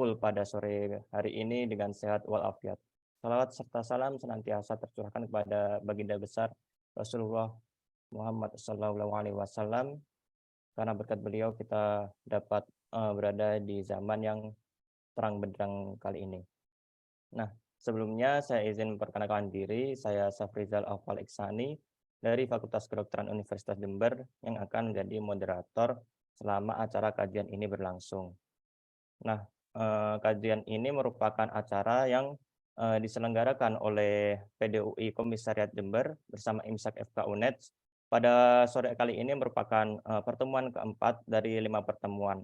full pada sore hari ini dengan sehat walafiat. Salawat serta salam senantiasa tercurahkan kepada baginda besar Rasulullah Muhammad SAW, karena berkat beliau kita dapat berada di zaman yang terang benderang kali ini. Nah, sebelumnya saya izin memperkenalkan diri, saya Safrizal Aufal Iksani dari Fakultas Kedokteran Universitas Jember yang akan menjadi moderator selama acara kajian ini berlangsung. Nah, kajian ini merupakan acara yang diselenggarakan oleh PDUI Komisariat Jember bersama IMSAK FK UNED. Pada sore kali ini merupakan pertemuan keempat dari 5 pertemuan.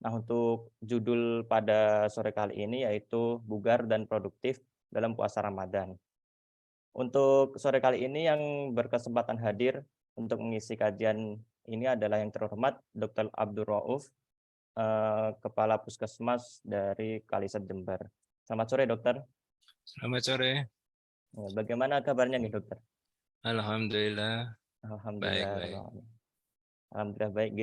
Nah, untuk judul pada sore kali ini yaitu Bugar dan Produktif dalam Puasa Ramadan. Untuk sore kali ini yang berkesempatan hadir untuk mengisi kajian ini adalah yang terhormat Dr. Abdul Rauf, Kepala Puskesmas dari Kalisat Jember. Selamat sore, Dokter. Selamat sore. Ya, bagaimana kabarnya nih, Dokter? Alhamdulillah. Alhamdulillah. Baik. Alhamdulillah baik, G.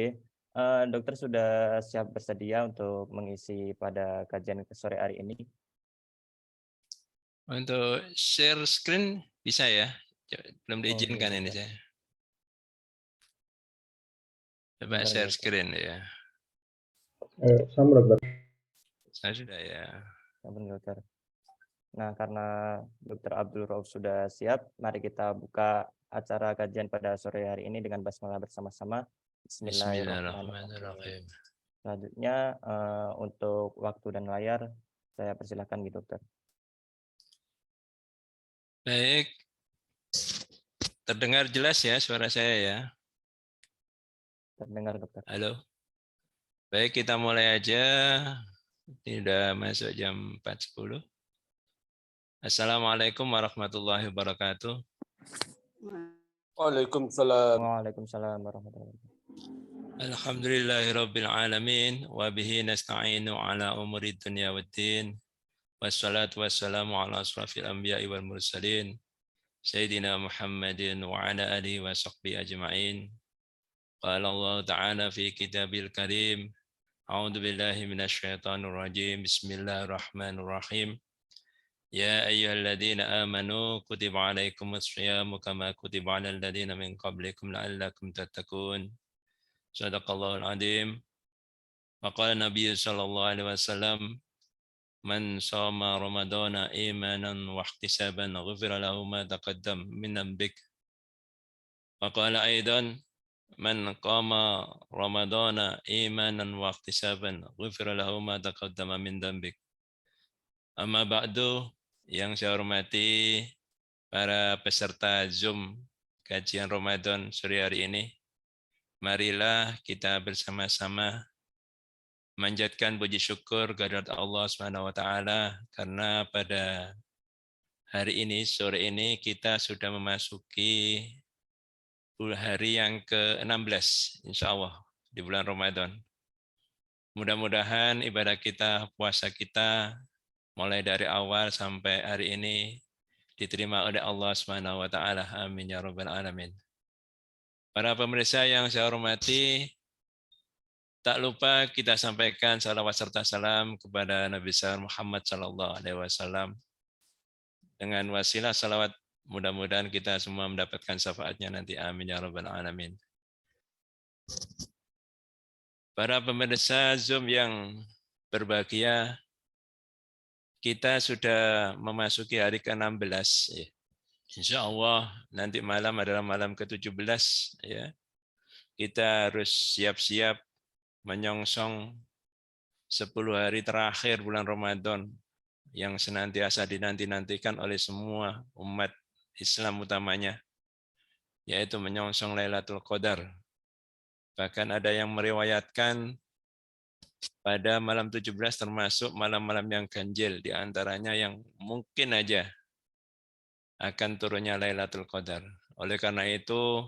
Dokter sudah siap bersedia untuk mengisi pada kajian sore hari ini? Untuk share screen bisa ya? Belum diizinkan ini saya. Coba share screen ya. Sama Dokter. Saya sudah ya. Dokter. Nah, karena Dr. Abdul Rauf sudah siap, mari kita buka acara kajian pada sore hari ini dengan basmalah bersama-sama. Bismillahirrahmanirrahim. Selanjutnya untuk waktu dan layar saya persilahkan gitu, Dokter. Baik. Terdengar jelas ya suara saya ya? Terdengar, Dokter. Halo. Baik, kita mulai aja. Ini sudah masuk jam 4.10. Assalamualaikum warahmatullahi wabarakatuh. Waalaikumsalam. Waalaikumsalam warahmatullahi wabarakatuh. Alhamdulillahirabbil alamin wa bihi nasta'inu ala umuri dunya waddin. Wassalatu wassalamu ala asrafil anbiya'i wal mursalin sayyidina Muhammadin wa ala alihi wa sahbihi ajma'in. Qala Allah ta'ala fi kitabil karim. A'udzu billahi minasyaitonir rajim. Bismillahirrahmanirrahim. Ya ayyuhalladzina amanu kutiba alaikumus shiyamu kama kutiba alal ladzina min qablikum la'allakum tattaqun. Shadaqallahul adzim. Wa qala Nabi sallallahu alaihi wasallam, man shoma ramadana imanan wa ihtisaban ghufira lahu ma taqaddam min dhanbik. Wa qala aidan, man qama ramadana imanan wa ihtisaban ghufira lahu ma taqaddama min dhanbik. Amma ba'du, yang saya hormati para peserta Zoom kajian Ramadan sore hari ini. Marilah kita bersama-sama manjatkan puji syukur kehadirat Allah SWT karena pada hari ini, sore ini kita sudah memasuki hari yang ke-16 insya Allah di bulan Ramadan. Mudah-mudahan ibadah kita, puasa kita mulai dari awal sampai hari ini diterima oleh Allah SWT. Amin ya rabbal alamin. Para pemirsa yang saya hormati, tak lupa kita sampaikan salawat serta salam kepada Nabi besar Muhammad SAW. Dengan wasilah salawat, mudah-mudahan kita semua mendapatkan syafaatnya nanti. Amin ya rabbal alamin. Para pemirsa Zoom yang berbahagia, kita sudah memasuki hari ke-16. Insya Allah nanti malam adalah malam ke-17. Ya. Kita harus siap-siap menyongsong 10 hari terakhir bulan Ramadan yang senantiasa dinanti-nantikan oleh semua umat Islam utamanya, yaitu menyongsong Lailatul Qadar. Bahkan ada yang meriwayatkan pada malam 17 termasuk malam-malam yang ganjil, di antaranya yang mungkin aja akan turunnya Lailatul Qadar. Oleh karena itu,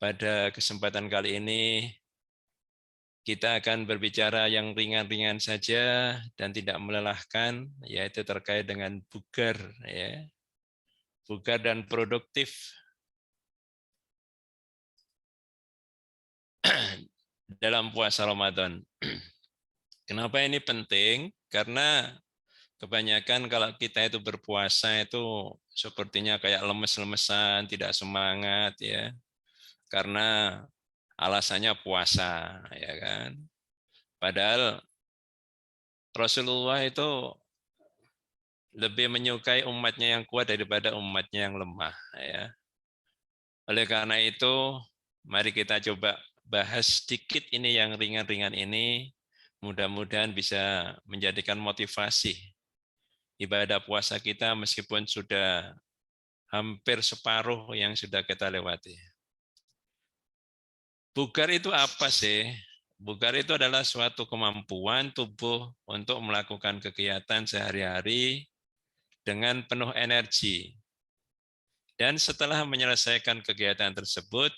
pada kesempatan kali ini kita akan berbicara yang ringan-ringan saja dan tidak melelahkan, yaitu terkait dengan bugar, ya. Bugar dan produktif dalam puasa Ramadan. Kenapa ini penting? Karena kebanyakan kalau kita itu berpuasa itu sepertinya kayak lemes-lemesan, tidak semangat ya. Karena alasannya puasa, ya kan. Padahal Rasulullah itu lebih menyukai umatnya yang kuat daripada umatnya yang lemah, ya. Oleh karena itu, mari kita coba bahas sedikit ini yang ringan-ringan ini, mudah-mudahan bisa menjadikan motivasi ibadah puasa kita meskipun sudah hampir separuh yang sudah kita lewati. Bugar itu apa sih? Bugar itu adalah suatu kemampuan tubuh untuk melakukan kegiatan sehari-hari dengan penuh energi. Dan setelah menyelesaikan kegiatan tersebut,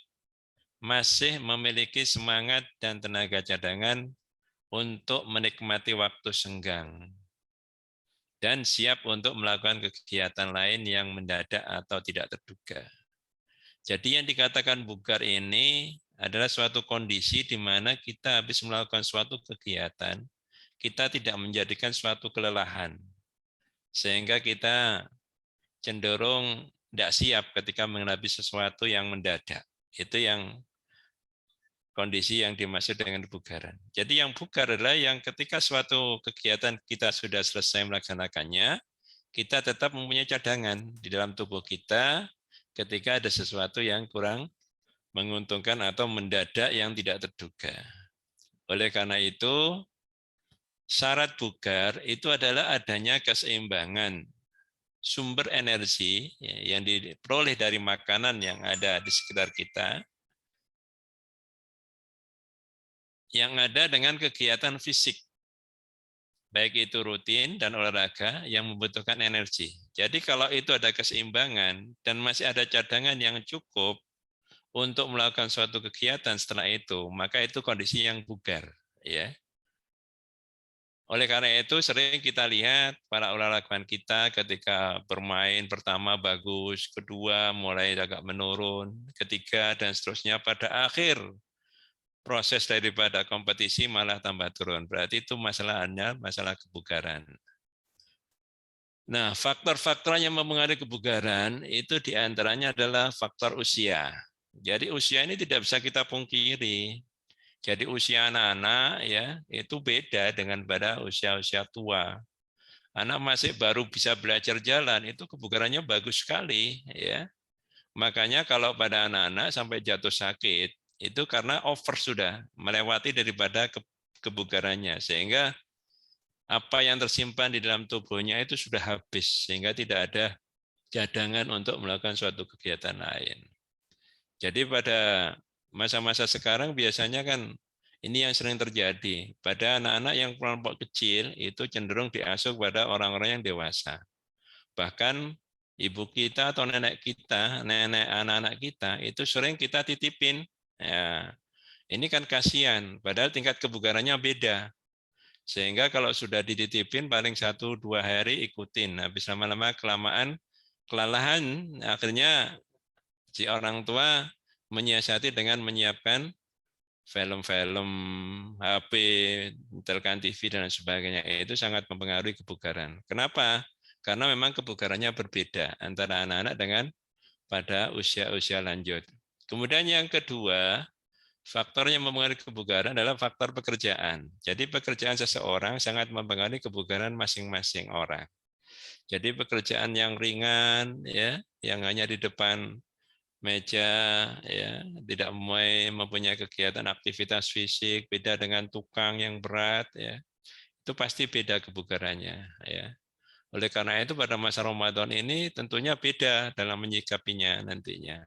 masih memiliki semangat dan tenaga cadangan untuk menikmati waktu senggang. Dan siap untuk melakukan kegiatan lain yang mendadak atau tidak terduga. Jadi yang dikatakan bugar ini adalah suatu kondisi di mana kita habis melakukan suatu kegiatan, kita tidak menjadikan suatu kelelahan. Sehingga kita cenderung tidak siap ketika menghadapi sesuatu yang mendadak. Itu yang kondisi yang dimaksud dengan bugaran. Jadi yang bugar adalah yang ketika suatu kegiatan kita sudah selesai melaksanakannya, kita tetap mempunyai cadangan di dalam tubuh kita ketika ada sesuatu yang kurang menguntungkan atau mendadak yang tidak terduga. Oleh karena itu, syarat bugar itu adalah adanya keseimbangan sumber energi yang diperoleh dari makanan yang ada di sekitar kita, yang ada dengan kegiatan fisik, baik itu rutin dan olahraga yang membutuhkan energi. Jadi kalau itu ada keseimbangan dan masih ada cadangan yang cukup untuk melakukan suatu kegiatan setelah itu, maka itu kondisi yang bugar, ya. Oleh karena itu sering kita lihat para olahragawan kita ketika bermain pertama bagus, kedua mulai agak menurun, ketiga dan seterusnya pada akhir proses daripada kompetisi malah tambah turun. Berarti itu masalahnya masalah kebugaran. Nah, faktor-faktor yang mempengaruhi kebugaran itu diantaranya adalah faktor usia. Jadi usia ini tidak bisa kita pungkiri. Jadi usia anak-anak ya itu beda dengan pada usia-usia tua. Anak masih baru bisa belajar jalan itu kebugarannya bagus sekali ya. Makanya kalau pada anak-anak sampai jatuh sakit itu karena over sudah melewati daripada kebugarannya sehingga apa yang tersimpan di dalam tubuhnya itu sudah habis sehingga tidak ada cadangan untuk melakukan suatu kegiatan lain. Jadi pada masa-masa sekarang biasanya kan ini yang sering terjadi. Pada anak-anak yang kelompok kecil itu cenderung diasuh pada orang-orang yang dewasa. Bahkan ibu kita atau nenek kita, nenek anak-anak kita itu sering kita titipin. Ya, ini kan kasihan, padahal tingkat kebugarannya beda. Sehingga kalau sudah dititipin paling 1-2 hari ikutin. Habis lama-lama kelamaan kelelahan, akhirnya si orang tua menyiasati dengan menyiapkan film-film, HP, telkan TV dan sebagainya. Itu sangat mempengaruhi kebugaran. Kenapa? Karena memang kebugarannya berbeda antara anak-anak dengan pada usia-usia lanjut. Kemudian yang kedua, faktor yang mempengaruhi kebugaran adalah faktor pekerjaan. Jadi pekerjaan seseorang sangat mempengaruhi kebugaran masing-masing orang. Jadi pekerjaan yang ringan, ya, yang hanya di depan meja, ya, tidak mempunyai kegiatan aktivitas fisik, beda dengan tukang yang berat, ya, itu pasti beda kebugarannya, ya. Oleh karena itu pada masa Ramadan ini tentunya beda dalam menyikapinya nantinya.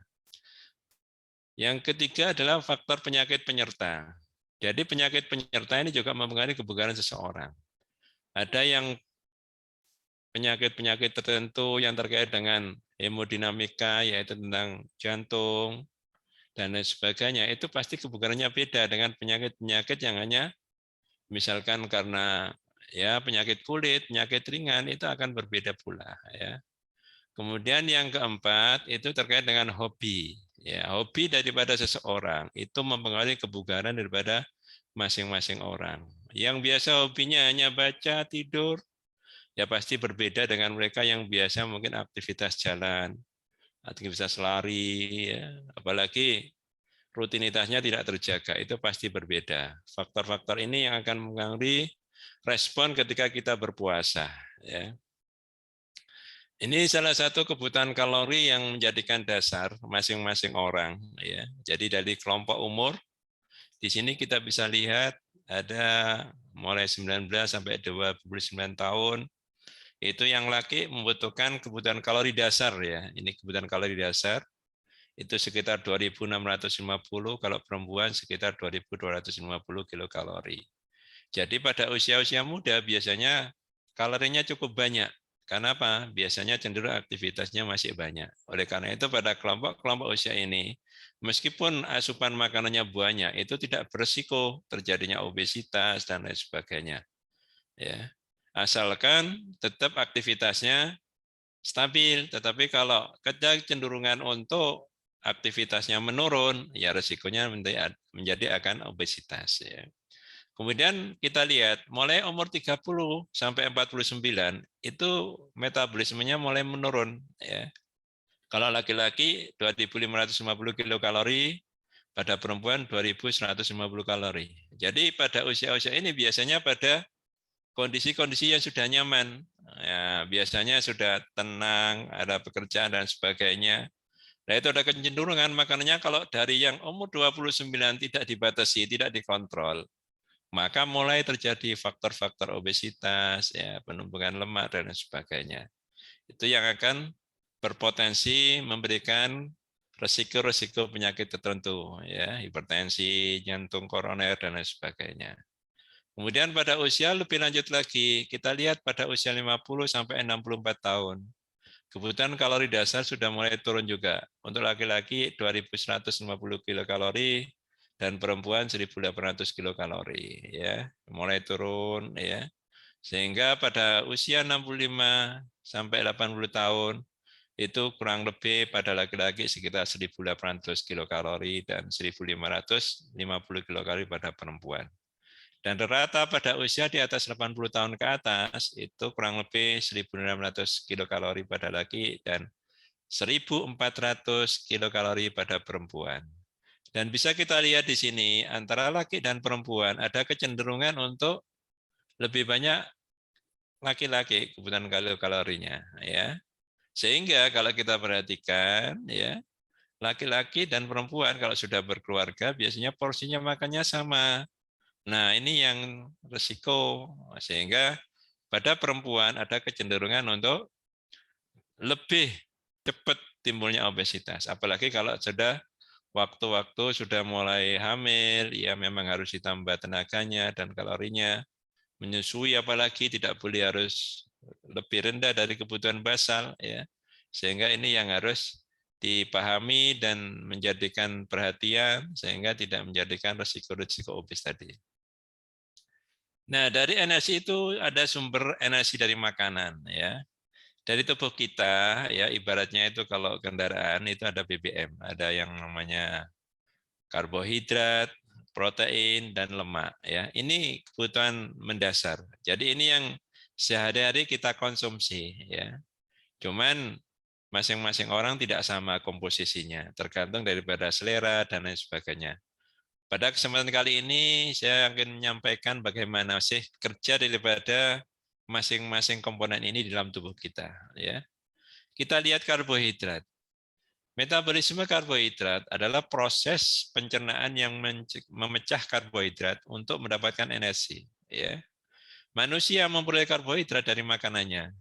Yang ketiga adalah faktor penyakit penyerta. Jadi penyakit penyerta ini juga mempengaruhi kebugaran seseorang. Ada yang penyakit-penyakit tertentu yang terkait dengan hemodinamika, yaitu tentang jantung, dan lain sebagainya. Itu pasti kebugarannya beda dengan penyakit-penyakit yang hanya misalkan karena ya penyakit kulit, penyakit ringan, itu akan berbeda pula. Ya. Kemudian yang keempat itu terkait dengan hobi. Ya, hobi daripada seseorang itu mempengaruhi kebugaran daripada masing-masing orang. Yang biasa hobinya hanya baca, tidur, ya pasti berbeda dengan mereka yang biasa mungkin aktivitas jalan, aktivitas lari, ya. Apalagi rutinitasnya tidak terjaga, itu pasti berbeda. Faktor-faktor ini yang akan mengaruhi respon ketika kita berpuasa. Ya. Ini salah satu kebutuhan kalori yang menjadikan dasar masing-masing orang. Ya. Jadi dari kelompok umur, di sini kita bisa lihat ada mulai 19 sampai 29 tahun, itu yang laki membutuhkan kebutuhan kalori dasar ya. Ini kebutuhan kalori dasar itu sekitar 2.650, kalau perempuan sekitar 2.250 kilokalori. Jadi pada usia-usia muda biasanya kalorinya cukup banyak. Karena apa? Biasanya cenderung aktivitasnya masih banyak. Oleh karena itu pada kelompok-kelompok usia ini, meskipun asupan makanannya banyak, itu tidak berisiko terjadinya obesitas dan lain sebagainya. Ya. Asalkan tetap aktivitasnya stabil, tetapi kalau kecenderungan untuk aktivitasnya menurun, ya resikonya menjadi akan obesitas. Ya. Kemudian kita lihat, mulai umur 30 sampai 49, itu metabolismenya mulai menurun. Ya. Kalau laki-laki 2.550 kilokalori, pada perempuan 2.150 kalori. Jadi pada usia-usia ini biasanya pada kondisi-kondisi yang sudah nyaman. Ya, biasanya sudah tenang, ada pekerjaan dan sebagainya. Nah, itu ada kecenderungan makanannya kalau dari yang umur 29 tidak dibatasi, tidak dikontrol, maka mulai terjadi faktor-faktor obesitas, ya, penumpukan lemak dan sebagainya. Itu yang akan berpotensi memberikan resiko-resiko penyakit tertentu, ya, hipertensi, jantung koroner dan lain sebagainya. Kemudian pada usia lebih lanjut lagi, kita lihat pada usia 50 sampai 64 tahun. Kebutuhan kalori dasar sudah mulai turun juga. Untuk laki-laki 2.150 kilokalori dan perempuan 1.800 kilokalori, ya. Mulai turun, ya. Sehingga pada usia 65 sampai 80 tahun itu kurang lebih pada laki-laki sekitar 1.800 kilokalori dan 1.550 kilokalori pada perempuan. Dan rata pada usia di atas 80 tahun ke atas itu kurang lebih 1.600 kilokalori pada laki dan 1.400 kilokalori pada perempuan. Dan bisa kita lihat di sini antara laki dan perempuan ada kecenderungan untuk lebih banyak laki-laki kebutuhan kalorinya, ya. Sehingga kalau kita perhatikan, ya, laki-laki dan perempuan kalau sudah berkeluarga biasanya porsinya makannya sama. Nah, ini yang resiko, sehingga pada perempuan ada kecenderungan untuk lebih cepat timbulnya obesitas. Apalagi kalau sudah waktu-waktu sudah mulai hamil, ya memang harus ditambah tenaganya dan kalorinya. Menyusui apalagi tidak boleh harus lebih rendah dari kebutuhan basal, ya. Sehingga ini yang harus dipahami dan menjadikan perhatian sehingga tidak menjadikan risiko-risiko obes tadi. Nah, dari energi itu ada sumber energi dari makanan, ya. Dari tubuh kita, ya, ibaratnya itu kalau kendaraan itu ada BBM, ada yang namanya karbohidrat, protein dan lemak, ya. Ini kebutuhan mendasar. Jadi ini yang sehari-hari kita konsumsi, ya. Cuman masing-masing orang tidak sama komposisinya, tergantung daripada selera dan lain sebagainya. Pada kesempatan kali ini saya akan menyampaikan bagaimana sih kerja daripada masing-masing komponen ini di dalam tubuh kita. Ya, kita lihat karbohidrat. Metabolisme karbohidrat adalah proses pencernaan yang memecah karbohidrat untuk mendapatkan energi. Ya, manusia memperoleh karbohidrat dari makanannya.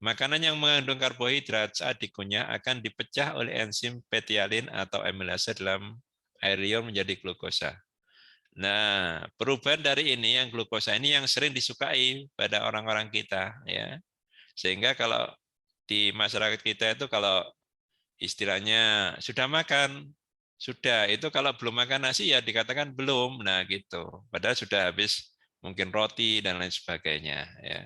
Makanan yang mengandung karbohidrat saat dikunyah akan dipecah oleh enzim petialin atau amilase dalam air liur menjadi glukosa. Nah, perubahan dari ini yang glukosa ini yang sering disukai pada orang-orang kita, ya. Sehingga kalau di masyarakat kita itu kalau istilahnya sudah makan, sudah, itu kalau belum makan nasi ya dikatakan belum. Nah, gitu. Padahal sudah habis mungkin roti dan lain sebagainya, ya.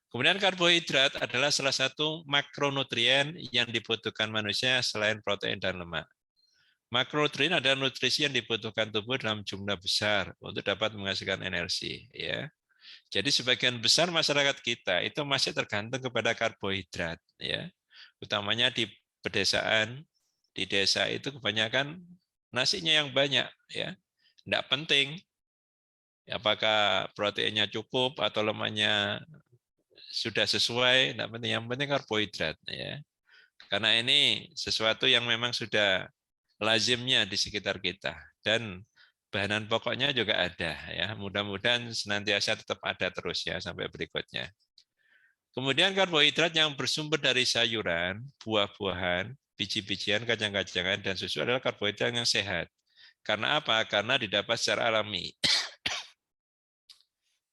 Kemudian karbohidrat adalah salah satu makronutrien yang dibutuhkan manusia selain protein dan lemak. Makronutrien adalah nutrisi yang dibutuhkan tubuh dalam jumlah besar untuk dapat menghasilkan energi. Ya. Jadi sebagian besar masyarakat kita itu masih tergantung kepada karbohidrat. Ya. Utamanya di pedesaan, di desa itu kebanyakan nasinya yang banyak. Ya. Tidak penting apakah proteinnya cukup atau lemaknya sudah sesuai, tidak penting. Yang penting karbohidrat. Ya. Karena ini sesuatu yang memang sudah lazimnya di sekitar kita dan bahan pokoknya juga ada ya. Mudah-mudahan senantiasa tetap ada terus ya sampai berikutnya. Kemudian karbohidrat yang bersumber dari sayuran, buah-buahan, biji-bijian, kacang-kacangan dan susu adalah karbohidrat yang sehat. Karena apa? Karena didapat secara alami.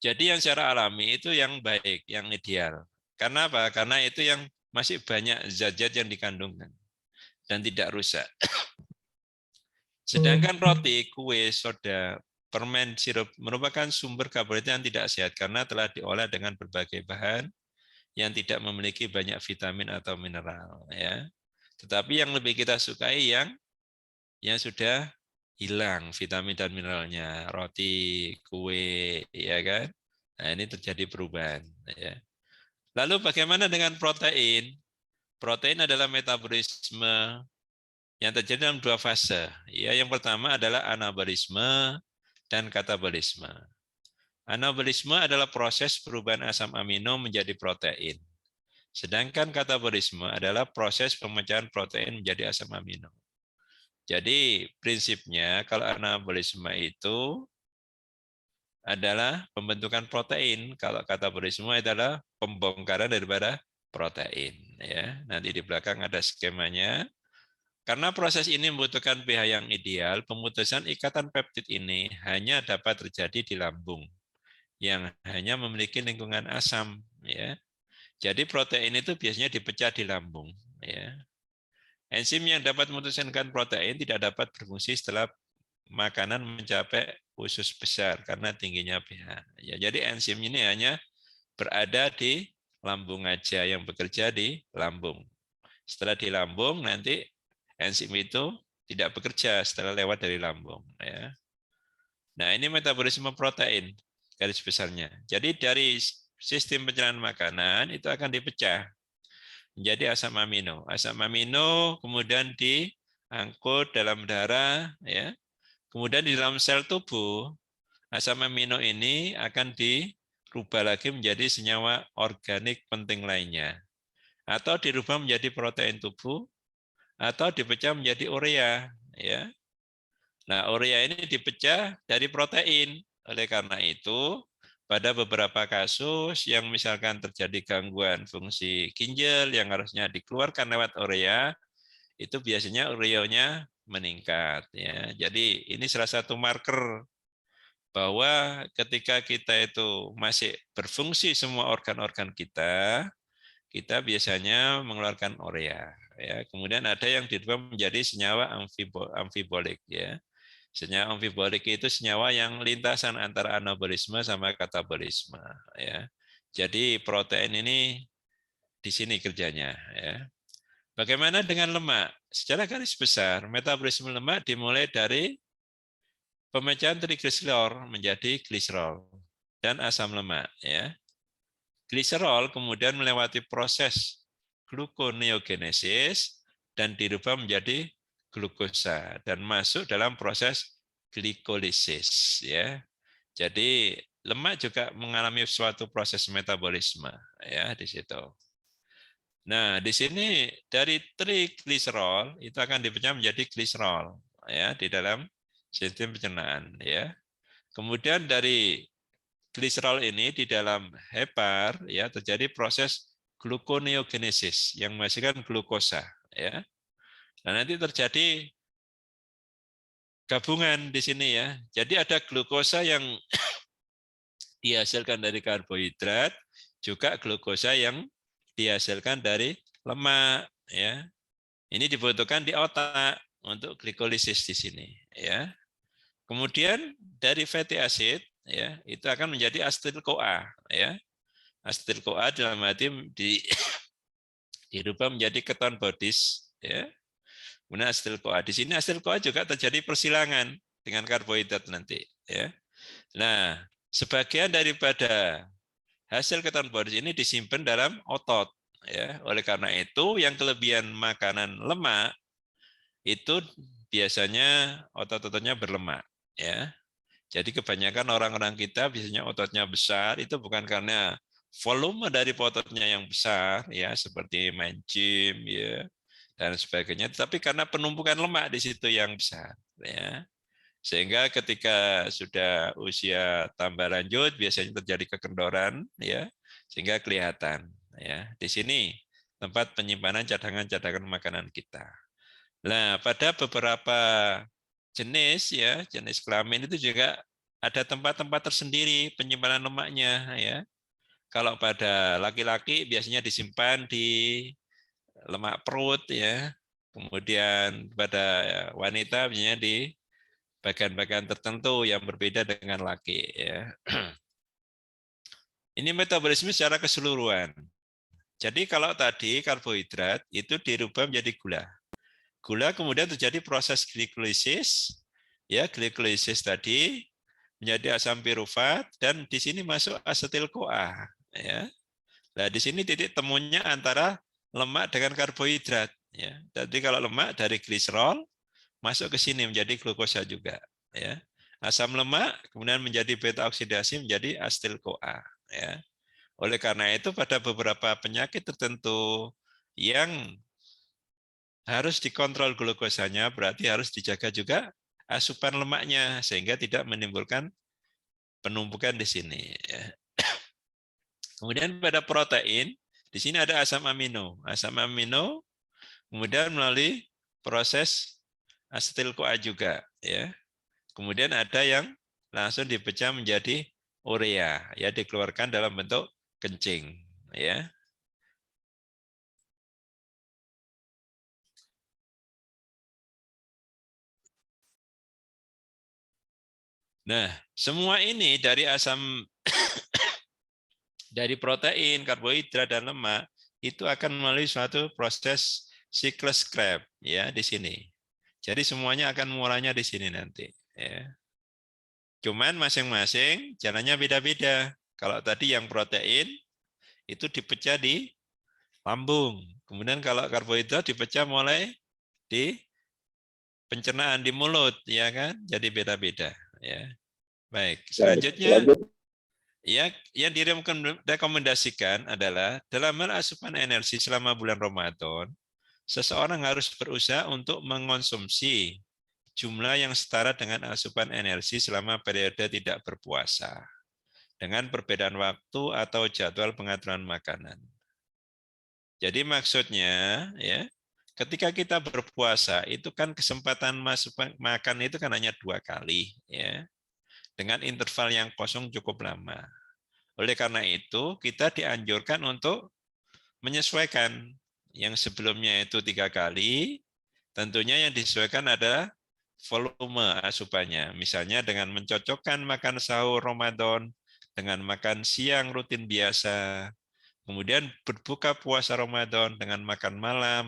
Jadi yang secara alami itu yang baik, yang ideal. Karena apa? Karena itu yang masih banyak zat-zat yang dikandungkan dan tidak rusak. Sedangkan roti, kue, soda, permen, sirup merupakan sumber karbohidrat yang tidak sehat karena telah diolah dengan berbagai bahan yang tidak memiliki banyak vitamin atau mineral. Ya. Tetapi yang lebih kita sukai yang sudah hilang vitamin dan mineralnya, roti, kue, ya kan? Nah ini terjadi perubahan. Ya. Lalu bagaimana dengan protein? Protein adalah metabolisme yang terjadi dalam dua fase. Ya, yang pertama adalah anabolisme dan katabolisme. Anabolisme adalah proses perubahan asam amino menjadi protein. Sedangkan katabolisme adalah proses pemecahan protein menjadi asam amino. Jadi prinsipnya kalau anabolisme itu adalah pembentukan protein, kalau katabolisme adalah pembongkaran daripada protein. Ya, nanti di belakang ada skemanya. Karena proses ini membutuhkan pH yang ideal, pemutusan ikatan peptid ini hanya dapat terjadi di lambung yang hanya memiliki lingkungan asam. Ya. Jadi protein itu biasanya dipecah di lambung. Ya. Enzim yang dapat memutuskan protein tidak dapat berfungsi setelah makanan mencapai usus besar karena tingginya pH. Ya, jadi enzim ini hanya berada di lambung aja, yang bekerja di lambung. Setelah di lambung nanti enzim itu tidak bekerja setelah lewat dari lambung. Ya. Nah ini metabolisme protein garis besarnya. Jadi dari sistem pencernaan makanan itu akan dipecah menjadi asam amino. Asam amino kemudian diangkut dalam darah, ya. Kemudian di dalam sel tubuh asam amino ini akan dirubah lagi menjadi senyawa organik penting lainnya, atau dirubah menjadi protein tubuh, atau dipecah menjadi urea, ya. Nah, urea ini dipecah dari protein. Oleh karena itu, pada beberapa kasus yang misalkan terjadi gangguan fungsi ginjal yang harusnya dikeluarkan lewat urea, itu biasanya ureanya meningkat, ya. Jadi ini salah satu marker bahwa ketika kita itu masih berfungsi semua organ-organ kita biasanya mengeluarkan urea. Ya, kemudian ada yang dirubah menjadi senyawa amfibolik. Ya. Senyawa amfibolik itu senyawa yang lintasan antara anabolisme sama katabolisme. Ya. Jadi protein ini di sini kerjanya. Ya. Bagaimana dengan lemak? Secara garis besar, metabolisme lemak dimulai dari pemecahan trigliserol menjadi gliserol dan asam lemak. Ya. Gliserol kemudian melewati proses gluconeogenesis dan dirubah menjadi glukosa dan masuk dalam proses glikolisis. Ya. Jadi lemak juga mengalami suatu proses metabolisme ya di situ. Nah, di sini dari trigliserol itu akan dipecah menjadi gliserol ya di dalam sistem pencernaan ya. Kemudian dari gliserol ini di dalam hepar ya terjadi proses gluconeogenesis yang menghasilkan glukosa ya. Nah, nanti terjadi gabungan di sini ya. Jadi ada glukosa yang dihasilkan dari karbohidrat, juga glukosa yang dihasilkan dari lemak ya. Ini dibutuhkan di otak untuk glikolisis di sini ya. Kemudian dari fatty acid ya, itu akan menjadi asetil-CoA ya. Asetil-CoA dalam arti dirubah menjadi keton bodies ya. Kemudian asetil CoA. Di sini asetil CoA juga terjadi persilangan dengan karbohidrat nanti. Ya. Nah, sebagian daripada hasil ketone bodies ini disimpan dalam otot. Ya. Oleh karena itu, yang kelebihan makanan lemak itu biasanya otot-ototnya berlemak. Ya. Jadi kebanyakan orang-orang kita biasanya ototnya besar itu bukan karena volume dari ototnya yang besar, ya seperti main gym, ya dan sebagainya, tapi karena penumpukan lemak di situ yang besar, ya. Sehingga ketika sudah usia tambah lanjut biasanya terjadi kekendoran, ya, sehingga kelihatan, ya. Di sini tempat penyimpanan cadangan-cadangan makanan kita. Nah, pada beberapa jenis, ya, jenis kelamin itu juga ada tempat-tempat tersendiri penyimpanan lemaknya, ya. Kalau pada laki-laki biasanya disimpan di lemak perut, ya. Kemudian pada wanita biasanya di bagian-bagian tertentu yang berbeda dengan laki, ya. Ini metabolisme secara keseluruhan. Jadi kalau tadi karbohidrat itu dirubah menjadi gula. Gula kemudian terjadi proses glikolisis, ya glikolisis tadi menjadi asam pirufat dan di sini masuk asetil CoA, ya. Nah, di sini titik temunya antara lemak dengan karbohidrat, ya. Jadi kalau lemak dari gliserol masuk ke sini menjadi glukosa juga, ya. Asam lemak kemudian menjadi beta oksidasi menjadi asetil CoA, ya. Oleh karena itu pada beberapa penyakit tertentu yang harus dikontrol glukosanya, berarti harus dijaga juga asupan lemaknya sehingga tidak menimbulkan penumpukan di sini. Kemudian pada protein, di sini ada asam amino. Asam amino kemudian melalui proses asetil CoA juga, ya. Kemudian ada yang langsung dipecah menjadi urea, ya dikeluarkan dalam bentuk kencing, ya. Nah, semua ini dari asam dari protein, karbohidrat dan lemak itu akan melalui suatu proses siklus Krebs, ya di sini. Jadi semuanya akan mulanya di sini nanti, ya. Cuman masing-masing jalannya beda-beda. Kalau tadi yang protein itu dipecah di lambung. Kemudian kalau karbohidrat dipecah mulai di pencernaan di mulut, ya kan? Jadi beda-beda, ya. Baik, selanjutnya ya, yang direkomendasikan adalah dalam hal asupan energi selama bulan Ramadan, seseorang harus berusaha untuk mengonsumsi jumlah yang setara dengan asupan energi selama periode tidak berpuasa, dengan perbedaan waktu atau jadwal pengaturan makanan. Jadi maksudnya, ya, ketika kita berpuasa itu kan kesempatan masuk makan itu kan hanya 2 kali, ya, dengan interval yang kosong cukup lama. Oleh karena itu, kita dianjurkan untuk menyesuaikan yang sebelumnya itu 3 kali, tentunya yang disesuaikan adalah volume asupannya. Misalnya dengan mencocokkan makan sahur Ramadan dengan makan siang rutin biasa, kemudian berbuka puasa Ramadan dengan makan malam,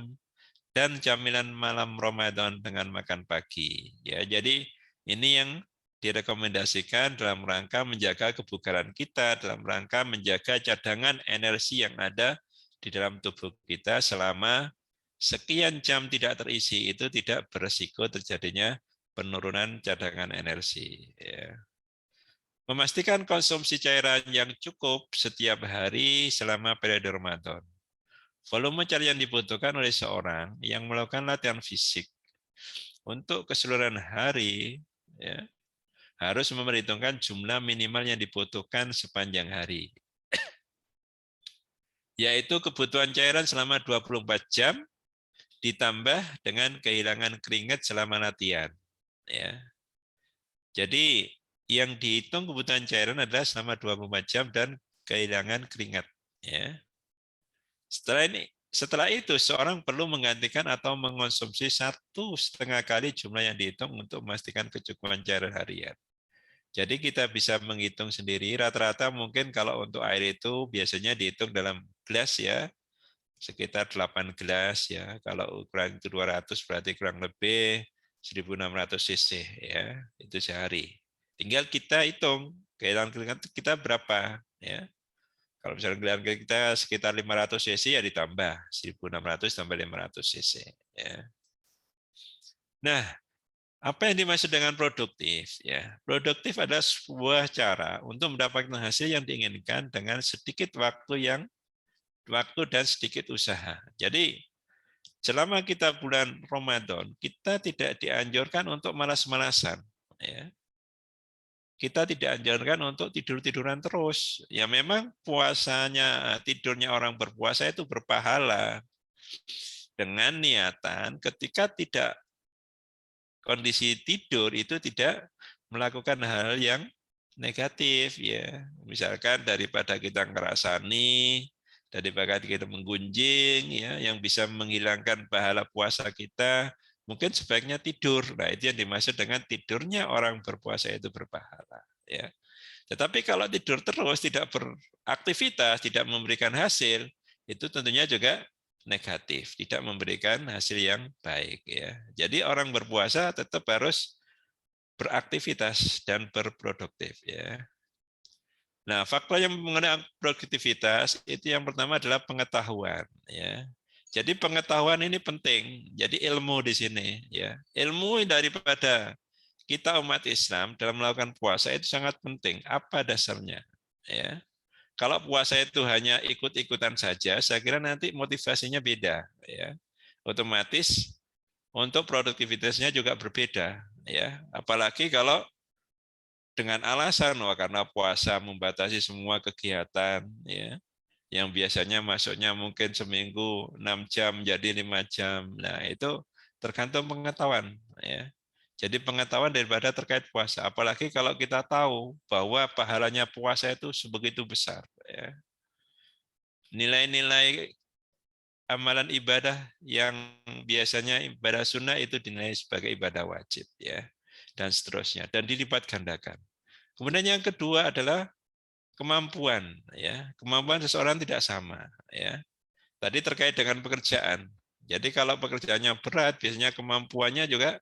dan camilan malam Ramadan dengan makan pagi. Ya, jadi ini yang direkomendasikan dalam rangka menjaga kebugaran kita, dalam rangka menjaga cadangan energi yang ada di dalam tubuh kita selama sekian jam tidak terisi, itu tidak beresiko terjadinya penurunan cadangan energi. Ya. Memastikan konsumsi cairan yang cukup setiap hari selama periode Ramadan. Volume cairan yang dibutuhkan oleh seorang yang melakukan latihan fisik untuk keseluruhan hari, ya, harus memperhitungkan jumlah minimal yang dibutuhkan sepanjang hari, yaitu kebutuhan cairan selama 24 jam ditambah dengan kehilangan keringat selama latihan. Ya. Jadi yang dihitung kebutuhan cairan adalah selama 24 jam dan kehilangan keringat. Ya. Setelah itu, seorang perlu menggantikan atau mengonsumsi 1,5 kali jumlah yang dihitung untuk memastikan kecukupan cairan harian. Jadi kita bisa menghitung sendiri, rata-rata mungkin kalau untuk air itu biasanya dihitung dalam gelas, ya, sekitar 8 gelas ya. Kalau ukuran itu 200 berarti kurang lebih 1600 cc ya. Itu sehari. Tinggal kita hitung kehilangan kita berapa ya. Kalau misalnya kehilangan kita sekitar 500 cc ya ditambah 1600 tambah 500 cc ya. Nah, apa yang dimaksud dengan produktif? Ya, produktif adalah sebuah cara untuk mendapatkan hasil yang diinginkan dengan sedikit waktu dan sedikit usaha. Jadi, selama kita bulan Ramadan, kita tidak dianjurkan untuk malas-malasan. Ya. Kita tidak anjurkan untuk tidur-tiduran terus. Ya memang puasanya, tidurnya orang berpuasa itu berpahala. Dengan niatan ketika tidak kondisi tidur itu tidak melakukan hal yang negatif ya. Misalkan daripada kita ngerasani, daripada kita menggunjing ya yang bisa menghilangkan pahala puasa kita, mungkin sebaiknya tidur. Nah, itu yang dimaksud dengan tidurnya orang berpuasa itu berpahala ya. Tetapi kalau tidur terus tidak beraktivitas, tidak memberikan hasil, itu tentunya juga negatif, tidak memberikan hasil yang baik ya. Jadi orang berpuasa tetap harus beraktivitas dan berproduktif ya. Nah, faktor yang mengenai produktivitas itu yang pertama adalah pengetahuan ya. Jadi pengetahuan ini penting. Jadi ilmu di sini ya. Ilmu daripada kita umat Islam dalam melakukan puasa itu sangat penting. Apa dasarnya? Ya. Kalau puasa itu hanya ikut-ikutan saja, saya kira nanti motivasinya beda. Ya. Otomatis untuk produktivitasnya juga berbeda. Ya. Apalagi kalau dengan alasan karena puasa membatasi semua kegiatan, ya, yang biasanya masuknya mungkin seminggu 6 jam jadi 5 jam. Nah itu tergantung pengetahuan. Ya. Jadi pengetahuan daripada terkait puasa. Apalagi kalau kita tahu bahwa pahalanya puasa itu sebegitu besar. Ya. Nilai-nilai amalan ibadah yang biasanya ibadah sunnah itu dinilai sebagai ibadah wajib. Ya, dan seterusnya. Dan dilipat gandakan. Kemudian yang kedua adalah kemampuan. Ya. Kemampuan seseorang tidak sama. Ya. Tadi terkait dengan pekerjaan. Jadi kalau pekerjaannya berat, biasanya kemampuannya juga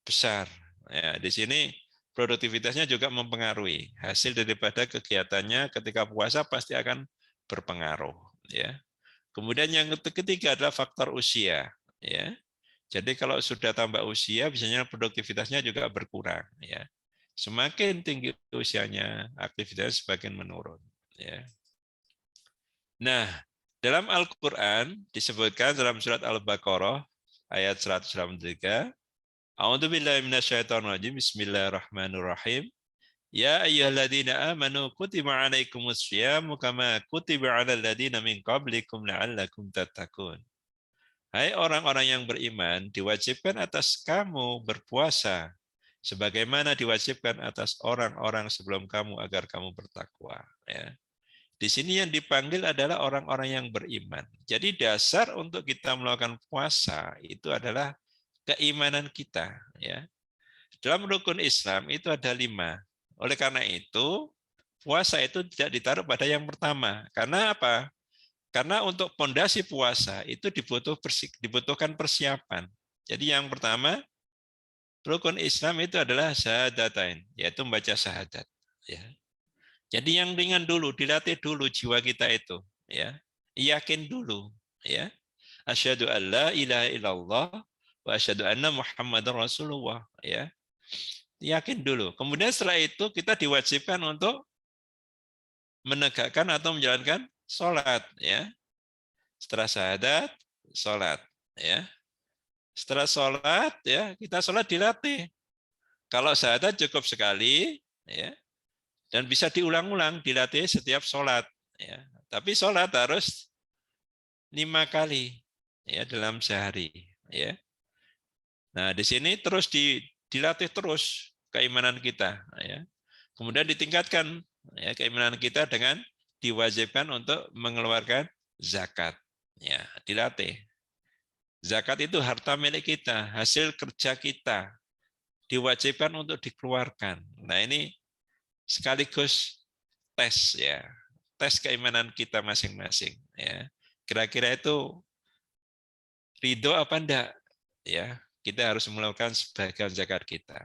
besar. Ya, di sini produktivitasnya juga mempengaruhi. Hasil daripada kegiatannya ketika puasa pasti akan berpengaruh. Ya. Kemudian yang ketiga adalah faktor usia. Ya. Jadi kalau sudah tambah usia, biasanya produktivitasnya juga berkurang. Ya. Semakin tinggi usianya, aktivitas semakin menurun. Ya. Nah, dalam Al-Quran disebutkan dalam surat Al-Baqarah ayat 183, A'udzubillahi minasyaitonirrajim. Bismillahirrahmanirrahim. Ya ayyuhalladzina amanu kutiba 'alaikumus syiyamu kama kutiba 'alal ladzina min qablikum la'allakum tattaqun. Hai orang-orang yang beriman, diwajibkan atas kamu berpuasa sebagaimana diwajibkan atas orang-orang sebelum kamu agar kamu bertakwa, ya. Di sini yang dipanggil adalah orang-orang yang beriman. Jadi dasar untuk kita melakukan puasa itu adalah keimanan kita, ya. Dalam rukun Islam itu ada 5. Oleh karena itu, puasa itu tidak ditaruh pada yang pertama. Karena apa? Karena untuk pondasi puasa itu dibutuhkan persiapan. Jadi yang pertama, rukun Islam itu adalah syahadatain, yaitu membaca syahadat. Ya. Jadi yang ringan dulu, dilatih dulu jiwa kita itu. Ya. Yakin dulu. Ya. Asyhadu an la ilaha illallah wa asyhadu anna Muhammadar Rasulullah. Ya. Yakin dulu. Kemudian setelah itu kita diwajibkan untuk menegakkan atau menjalankan sholat. Ya. Setelah syahadat, sholat. Ya. Setelah sholat, ya kita sholat dilatih. Kalau syahadat cukup sekali, ya, dan bisa diulang-ulang, dilatih setiap sholat. Ya. Tapi sholat harus 5 kali, ya, dalam sehari. Ya. Nah di sini terus dilatih terus keimanan kita. Ya. Kemudian ditingkatkan, ya, keimanan kita dengan diwajibkan untuk mengeluarkan zakat. Ya, dilatih. Zakat itu harta milik kita, hasil kerja kita, diwajibkan untuk dikeluarkan. Nah ini sekaligus tes, ya, tes keimanan kita masing-masing. Ya. Kira-kira itu ridho apa enggak? Ya, kita harus melakukan sebagian zakat kita.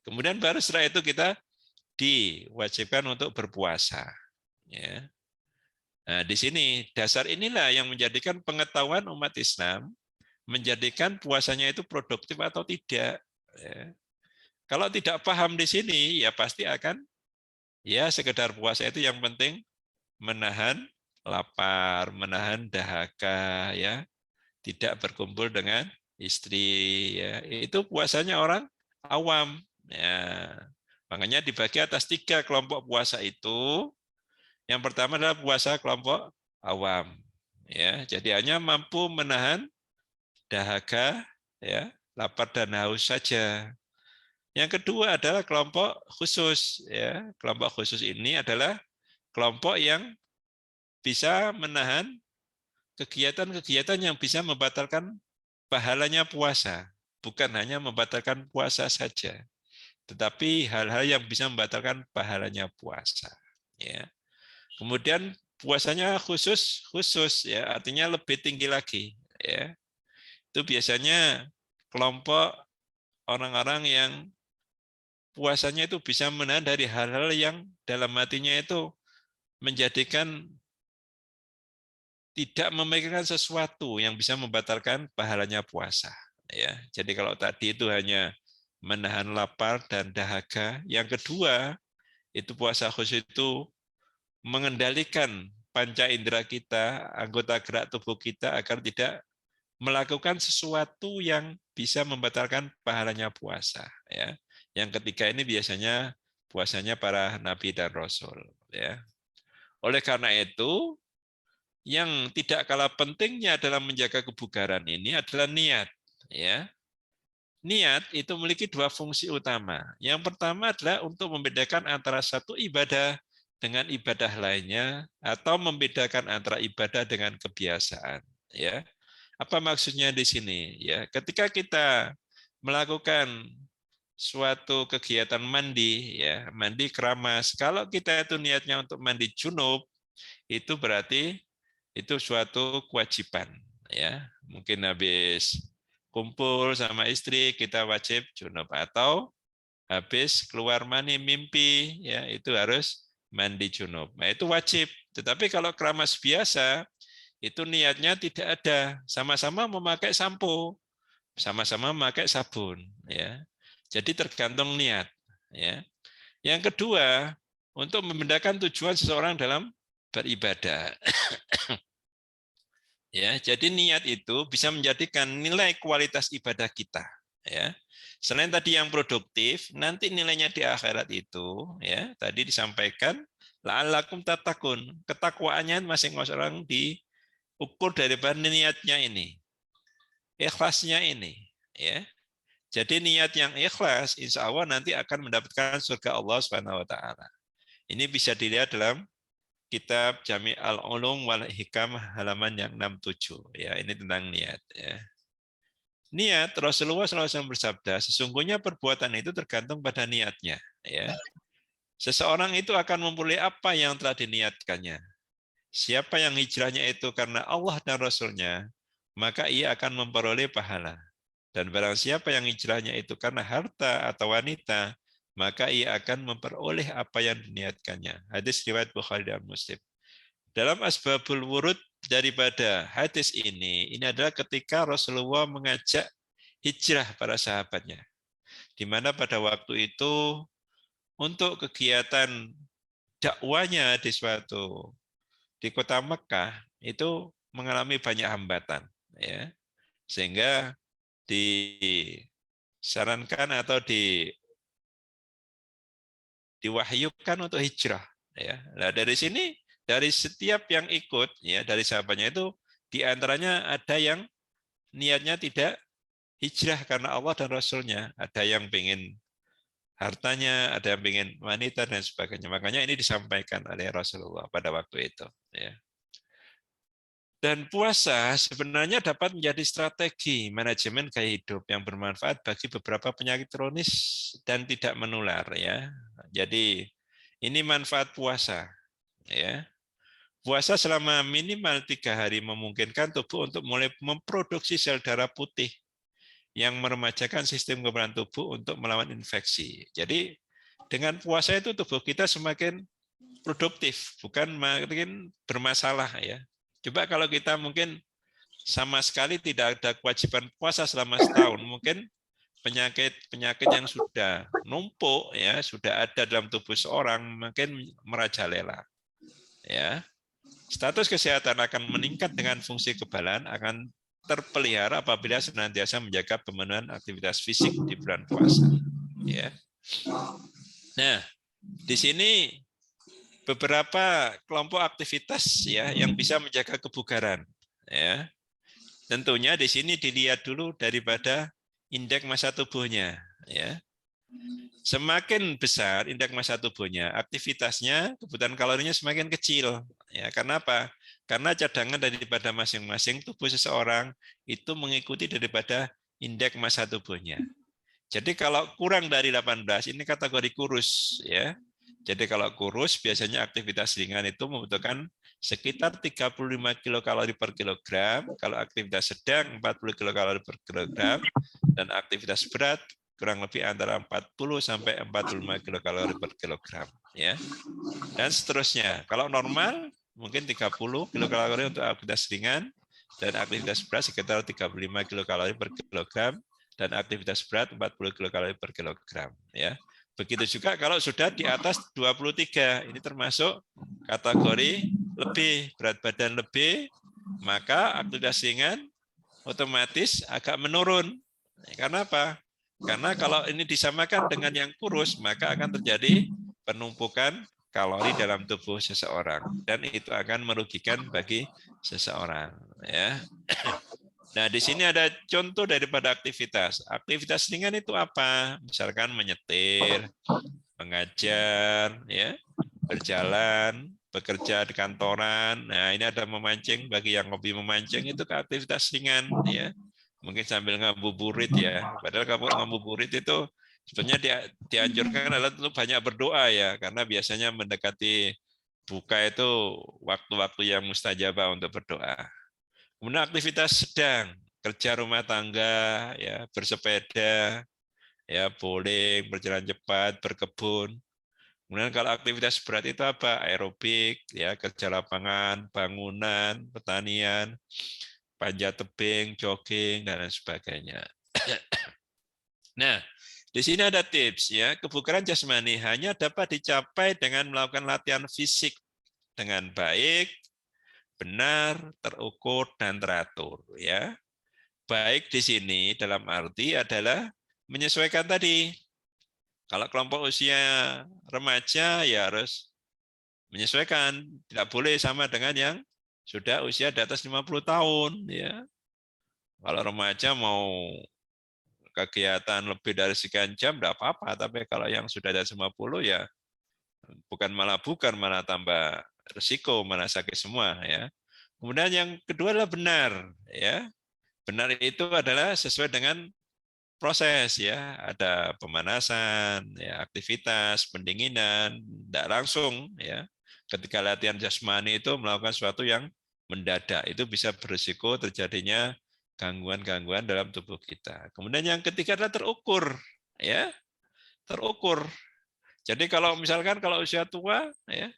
Kemudian baru setelah itu kita diwajibkan untuk berpuasa. Ya. Nah, di sini dasar inilah yang menjadikan pengetahuan umat Islam menjadikan puasanya itu produktif atau tidak. Ya. Kalau tidak paham di sini, ya pasti akan ya sekedar puasa itu yang penting menahan lapar, menahan dahaga, ya, tidak berkumpul dengan istri, ya. Itu puasanya orang awam. Ya. Makanya dibagi atas 3 kelompok puasa itu. Yang pertama adalah puasa kelompok awam. Ya, jadi hanya mampu menahan dahaga, ya, lapar dan haus saja. Yang kedua adalah kelompok khusus. Ya, kelompok khusus ini adalah kelompok yang bisa menahan kegiatan-kegiatan yang bisa membatalkan pahalanya puasa. Bukan hanya membatalkan puasa saja, tetapi hal-hal yang bisa membatalkan pahalanya puasa. Ya. Kemudian puasanya khusus ya, artinya lebih tinggi lagi. Ya. Itu biasanya kelompok orang-orang yang puasanya itu bisa menahan dari hal-hal yang dalam hatinya itu menjadikan tidak memikirkan sesuatu yang bisa membatalkan pahalanya puasa. Ya, jadi kalau tadi itu hanya menahan lapar dan dahaga. Yang kedua, itu puasa khusus itu mengendalikan panca indera kita, anggota gerak tubuh kita agar tidak melakukan sesuatu yang bisa membatalkan pahalanya puasa. Ya, yang ketiga ini biasanya puasanya para nabi dan rasul. Ya, oleh karena itu, yang tidak kalah pentingnya dalam menjaga kebugaran ini adalah niat. Ya, niat itu memiliki 2 fungsi utama. Yang pertama adalah untuk membedakan antara satu ibadah dengan ibadah lainnya atau membedakan antara ibadah dengan kebiasaan. Ya, apa maksudnya di sini? Ya, ketika kita melakukan suatu kegiatan mandi, ya, mandi keramas. Kalau kita itu niatnya untuk mandi junub, itu berarti itu suatu kewajiban, ya. Mungkin habis kumpul sama istri kita wajib junub, atau habis keluar mani mimpi, ya, itu harus mandi junub. Nah, itu wajib. Tetapi kalau keramas biasa itu niatnya tidak ada, sama-sama memakai sampo, sama-sama memakai sabun, ya. Jadi tergantung niat, ya. Yang kedua, untuk membedakan tujuan seseorang dalam beribadah. Ya, jadi niat itu bisa menjadikan nilai kualitas ibadah kita. Ya, selain tadi yang produktif, nanti nilainya di akhirat itu, ya, tadi disampaikan, la'allakum tattaqun, ketakwaannya masing-masing orang diukur dari niatnya ini, ikhlasnya ini. Ya, jadi niat yang ikhlas, insya Allah nanti akan mendapatkan surga Allah Subhanahu Wa Taala. Ini bisa dilihat dalam kitab Jami' al-Ulum wal Hikam halaman yang 67. Ya, ini tentang niat. Ya. Niat, Rasulullah SAW bersabda, sesungguhnya perbuatan itu tergantung pada niatnya. Ya. Seseorang itu akan memperoleh apa yang telah diniatkannya. Siapa yang hijrahnya itu karena Allah dan Rasulnya, maka ia akan memperoleh pahala. Dan barang siapa yang hijrahnya itu karena harta atau wanita, maka ia akan memperoleh apa yang diniatkannya. Hadis riwayat Bukhari dan Muslim. Dalam asbabul wurud daripada hadis ini adalah ketika Rasulullah mengajak hijrah para sahabatnya. Di mana pada waktu itu untuk kegiatan dakwanya di kota Mekah itu mengalami banyak hambatan, ya. Sehingga disarankan atau diwahyukan untuk hijrah, ya. Nah, dari sini dari setiap yang ikut, ya, dari sahabatnya itu diantaranya ada yang niatnya tidak hijrah karena Allah dan Rasulnya, ada yang pengen hartanya, ada yang pengen wanita dan sebagainya. Makanya ini disampaikan oleh Rasulullah pada waktu itu. Ya. Dan puasa sebenarnya dapat menjadi strategi manajemen gaya hidup yang bermanfaat bagi beberapa penyakit kronis dan tidak menular. Ya. Jadi ini manfaat puasa. Ya. puasa selama minimal 3 hari memungkinkan tubuh untuk mulai memproduksi sel darah putih yang meremajakan sistem kekebalan tubuh untuk melawan infeksi. Jadi dengan puasa itu tubuh kita semakin produktif, bukan makin bermasalah ya. Coba kalau kita mungkin sama sekali tidak ada kewajiban puasa selama setahun, mungkin penyakit yang sudah numpuk ya, sudah ada dalam tubuh seorang makin merajalela. Ya. Status kesehatan akan meningkat dengan fungsi kekebalan akan terpelihara apabila senantiasa menjaga pemenuhan aktivitas fisik di bulan puasa. Ya. Nah, di sini beberapa kelompok aktivitas ya yang bisa menjaga kebugaran. Ya. Tentunya di sini dilihat dulu daripada indeks massa tubuhnya. Ya. Semakin besar indeks massa tubuhnya, aktivitasnya, kebutuhan kalorinya semakin kecil. Ya, karena apa? Karena cadangan daripada masing-masing tubuh seseorang itu mengikuti daripada indeks massa tubuhnya. Jadi kalau kurang dari 18 ini kategori kurus ya. Jadi kalau kurus biasanya aktivitas ringan itu membutuhkan sekitar 35 kilokalori per kilogram, kalau aktivitas sedang 40 kilokalori per kilogram, dan aktivitas berat kurang lebih antara 40 sampai 45 kilokalori per kilogram ya. Dan seterusnya. Kalau normal mungkin 30 kilokalori untuk aktivitas ringan dan aktivitas berat sekitar 35 kilokalori per kilogram dan aktivitas berat 40 kilokalori per kilogram ya. Begitu juga kalau sudah di atas 23, ini termasuk kategori lebih, berat badan lebih, maka aktivitas ringan otomatis agak menurun. Karena apa? Karena kalau ini disamakan dengan yang kurus, maka akan terjadi penumpukan kalori dalam tubuh seseorang. Dan itu akan merugikan bagi seseorang. Ya. Nah, di sini ada contoh daripada aktivitas. Aktivitas ringan itu apa? Misalkan menyetir, mengajar, ya, berjalan, bekerja di kantoran. Nah, ini ada memancing. Bagi yang hobi memancing itu ke aktivitas ringan, ya. Mungkin sambil ngabuburit ya. Padahal kalau ngabuburit itu sebetulnya dianjurkan adalah untuk banyak berdoa ya, karena biasanya mendekati buka itu waktu-waktu yang mustajabah untuk berdoa. Kemudian aktivitas sedang, kerja rumah tangga, ya, bersepeda, ya, bowling, berjalan cepat, berkebun. Kemudian kalau aktivitas berat itu apa? Aerobik, ya, kerja lapangan, bangunan, pertanian, panjat tebing, jogging, dan lain sebagainya. Nah, di sini ada tips ya, kebugaran jasmani hanya dapat dicapai dengan melakukan latihan fisik dengan baik, benar, terukur, dan teratur. Ya, baik di sini dalam arti adalah menyesuaikan tadi. Kalau kelompok usia remaja ya harus menyesuaikan, tidak boleh sama dengan yang sudah usia di atas 50 tahun. Ya, kalau remaja mau kegiatan lebih dari sekian jam tidak apa-apa, tapi kalau yang sudah di atas 50 ya bukan malah tambah risiko, malah sakit semua ya. Kemudian yang kedua adalah benar ya. Benar itu adalah sesuai dengan proses ya, ada pemanasan, ya, aktivitas, pendinginan, tidak langsung ya. Ketika latihan jasmani itu melakukan sesuatu yang mendadak, itu bisa berisiko terjadinya gangguan-gangguan dalam tubuh kita. Kemudian yang ketiga adalah terukur ya. Terukur. Jadi kalau misalkan kalau usia tua ya,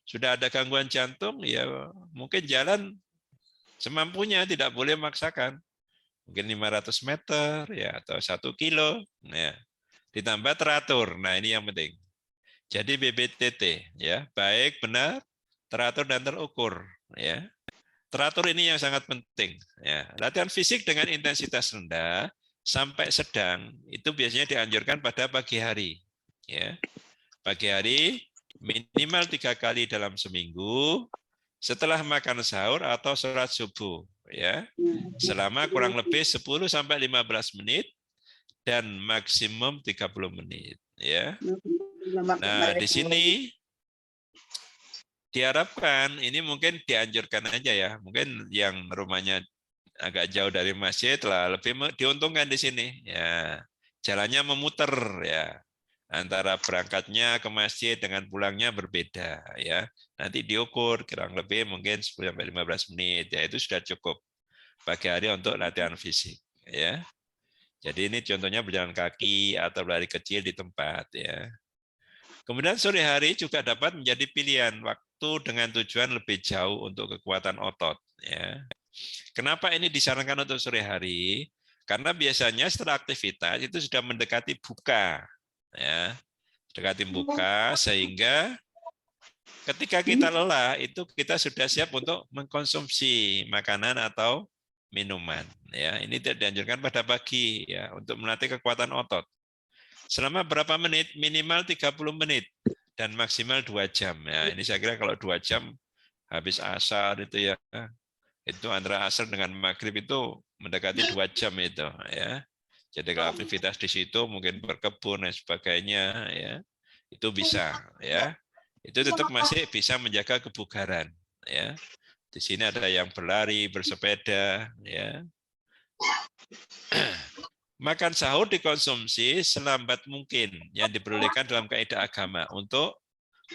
sudah ada gangguan jantung ya mungkin jalan semampunya, tidak boleh memaksakan. Mungkin 500 meter ya atau 1 kilo. Ya. Ditambah teratur. Nah, ini yang penting. Jadi BBTT ya, baik, benar, teratur dan terukur ya. Teratur ini yang sangat penting ya. Latihan fisik dengan intensitas rendah sampai sedang itu biasanya dianjurkan pada pagi hari ya. Pagi hari minimal 3 kali dalam seminggu setelah makan sahur atau sholat subuh ya. Selama kurang lebih 10 sampai 15 menit dan maksimum 30 menit ya. Nah, di sini diharapkan ini mungkin dianjurkan aja ya. Mungkin yang rumahnya agak jauh dari masjid lah lebih diuntungkan di sini ya. Jalannya memutar ya. Antara berangkatnya ke masjid dengan pulangnya berbeda ya. Nanti diukur kurang lebih mungkin 10 sampai 15 menit ya, itu sudah cukup pagi hari untuk latihan fisik ya. Jadi ini contohnya berjalan kaki atau lari kecil di tempat ya. Kemudian sore hari juga dapat menjadi pilihan waktu dengan tujuan lebih jauh untuk kekuatan otot ya. Kenapa ini disarankan untuk sore hari? Karena biasanya setelah aktivitas itu sudah mendekati buka ya. Mendekati buka sehingga ketika kita lelah itu kita sudah siap untuk mengkonsumsi makanan atau minuman ya. Ini tidak dianjurkan pada pagi ya untuk melatih kekuatan otot. Selama berapa menit? Minimal 30 menit dan maksimal 2 jam ya. Ini saya kira kalau 2 jam habis asar itu ya. Itu antara asar dengan maghrib itu mendekati 2 jam itu ya. Jadi kalau aktivitas di situ mungkin berkebun dan sebagainya ya. Itu bisa ya. Itu tetap masih bisa menjaga kebugaran ya. Di sini ada yang berlari, bersepeda ya. Makan sahur dikonsumsi selambat mungkin yang diperbolehkan dalam kaidah agama untuk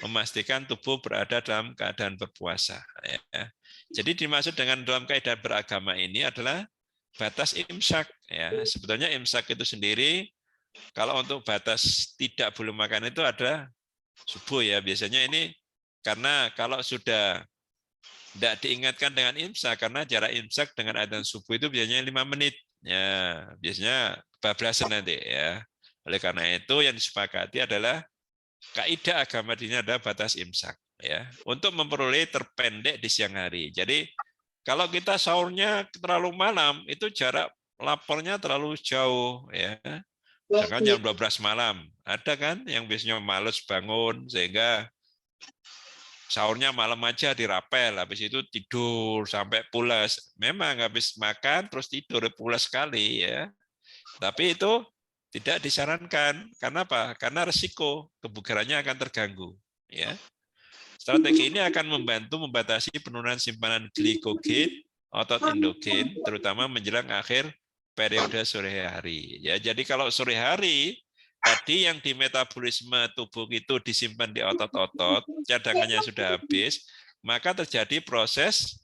memastikan tubuh berada dalam keadaan berpuasa ya. Jadi dimaksud dengan dalam kaidah beragama ini adalah batas imsak ya. Sebetulnya imsak itu sendiri kalau untuk batas tidak boleh makan itu ada subuh ya. Biasanya ini karena kalau sudah tidak diingatkan dengan imsak, karena jarak imsak dengan adzan subuh itu biasanya 5 menit. Ya, biasanya bablasan nanti ya. Oleh karena itu yang disepakati adalah kaidah agama di sini ada batas imsak ya. Untuk memperoleh terpendek di siang hari. Jadi kalau kita sahurnya terlalu malam itu jarak lapornya terlalu jauh ya. Misalkan jam 12 malam, ada kan yang biasanya males bangun sehingga sahurnya malam aja dirapel, habis itu tidur sampai pulas. Memang habis makan terus tidur pulas sekali ya. Tapi itu tidak disarankan. Karena apa? Karena resiko kebugarannya akan terganggu ya. Strategi ini akan membantu membatasi penurunan simpanan glikogen, otot endogen, terutama menjelang akhir periode sore hari. Ya, jadi kalau sore hari tadi yang di metabolisme tubuh itu disimpan di otot-otot, cadangannya sudah habis, maka terjadi proses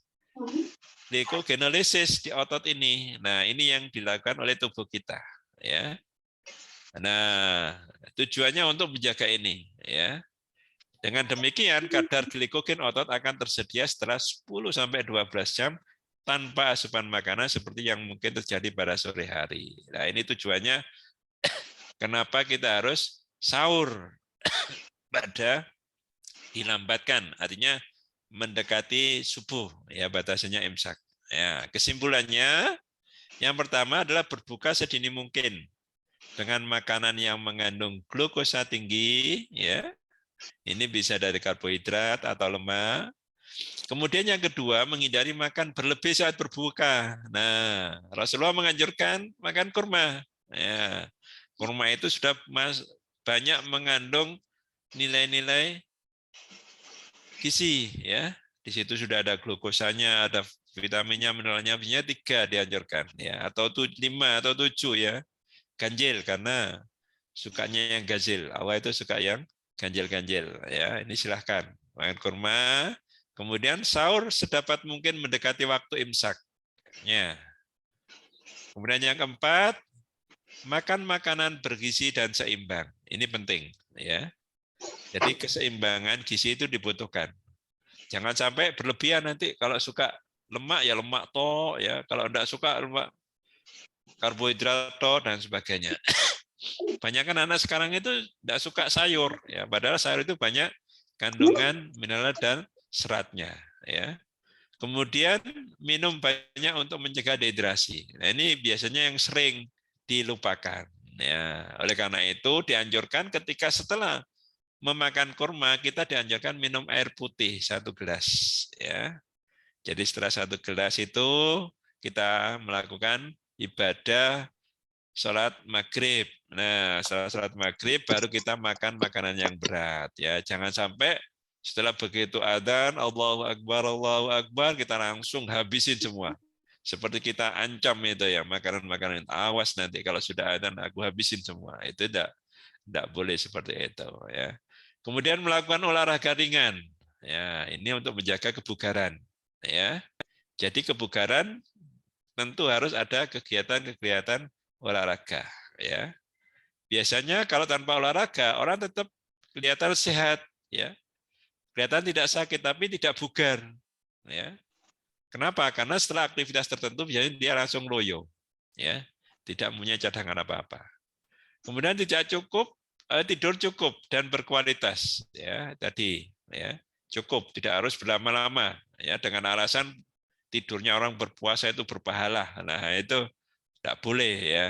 glikogenolisis di otot ini. Nah, ini yang dilakukan oleh tubuh kita, ya. Nah, tujuannya untuk menjaga ini, ya. Dengan demikian, kadar glikogen otot akan tersedia setelah 10 sampai 12 jam tanpa asupan makanan seperti yang mungkin terjadi pada sore hari. Nah, ini tujuannya kenapa kita harus sahur pada dilambatkan, artinya mendekati subuh, ya batasannya imsak. Ya, kesimpulannya, yang pertama adalah berbuka sedini mungkin dengan makanan yang mengandung glukosa tinggi, ya. Ini bisa dari karbohidrat atau lemak. Kemudian yang kedua, menghindari makan berlebih saat berbuka. Nah, Rasulullah menganjurkan makan kurma. Ya, kurma itu sudah banyak mengandung nilai-nilai gizi. Ya, di situ sudah ada glukosanya, ada vitaminnya, mineralnya, biasanya 3 dianjurkan. Ya, atau 5 atau 7 ya. Ganjil karena sukanya yang ganjil. Allah itu suka yang ganjil-ganjil. Ya, ini silahkan makan kurma. Kemudian sahur sedapat mungkin mendekati waktu imsak. Ya. Kemudian yang keempat, makan makanan bergizi dan seimbang. Ini penting, ya. Jadi keseimbangan gizi itu dibutuhkan. Jangan sampai berlebihan nanti. Kalau suka lemak ya lemak toh, ya. Kalau enggak suka lemak karbohidrat toh dan sebagainya. Banyak kan anak sekarang itu enggak suka sayur, ya. Padahal sayur itu banyak kandungan mineral dan seratnya, ya. Kemudian minum banyak untuk mencegah dehidrasi. Nah, ini biasanya yang sering dilupakan. Ya, oleh karena itu dianjurkan ketika setelah memakan kurma kita dianjurkan minum air putih 1 gelas. Ya, jadi setelah 1 gelas itu kita melakukan ibadah sholat maghrib. Nah, setelah sholat maghrib baru kita makan makanan yang berat. Ya, jangan sampai setelah begitu adzan, Allahu Akbar, kita langsung habisin semua. Seperti kita ancam itu ya, makanan-makanan. Awas nanti kalau sudah adzan, aku habisin semua. Itu tidak Tidak boleh seperti itu ya. Kemudian melakukan olahraga ringan. Ya, ini untuk menjaga kebugaran ya. Jadi kebugaran tentu harus ada kegiatan-kegiatan olahraga ya. Biasanya kalau tanpa olahraga orang tetap kelihatan sehat ya. Kelihatan tidak sakit tapi tidak bugar ya. Kenapa? Karena setelah aktivitas tertentu biasanya dia langsung loyo ya. Tidak punya cadangan apa-apa. Kemudian tidak cukup tidur cukup dan berkualitas ya tadi ya. Cukup, tidak harus berlama-lama ya dengan alasan tidurnya orang berpuasa itu berpahala. Nah, itu tidak boleh ya.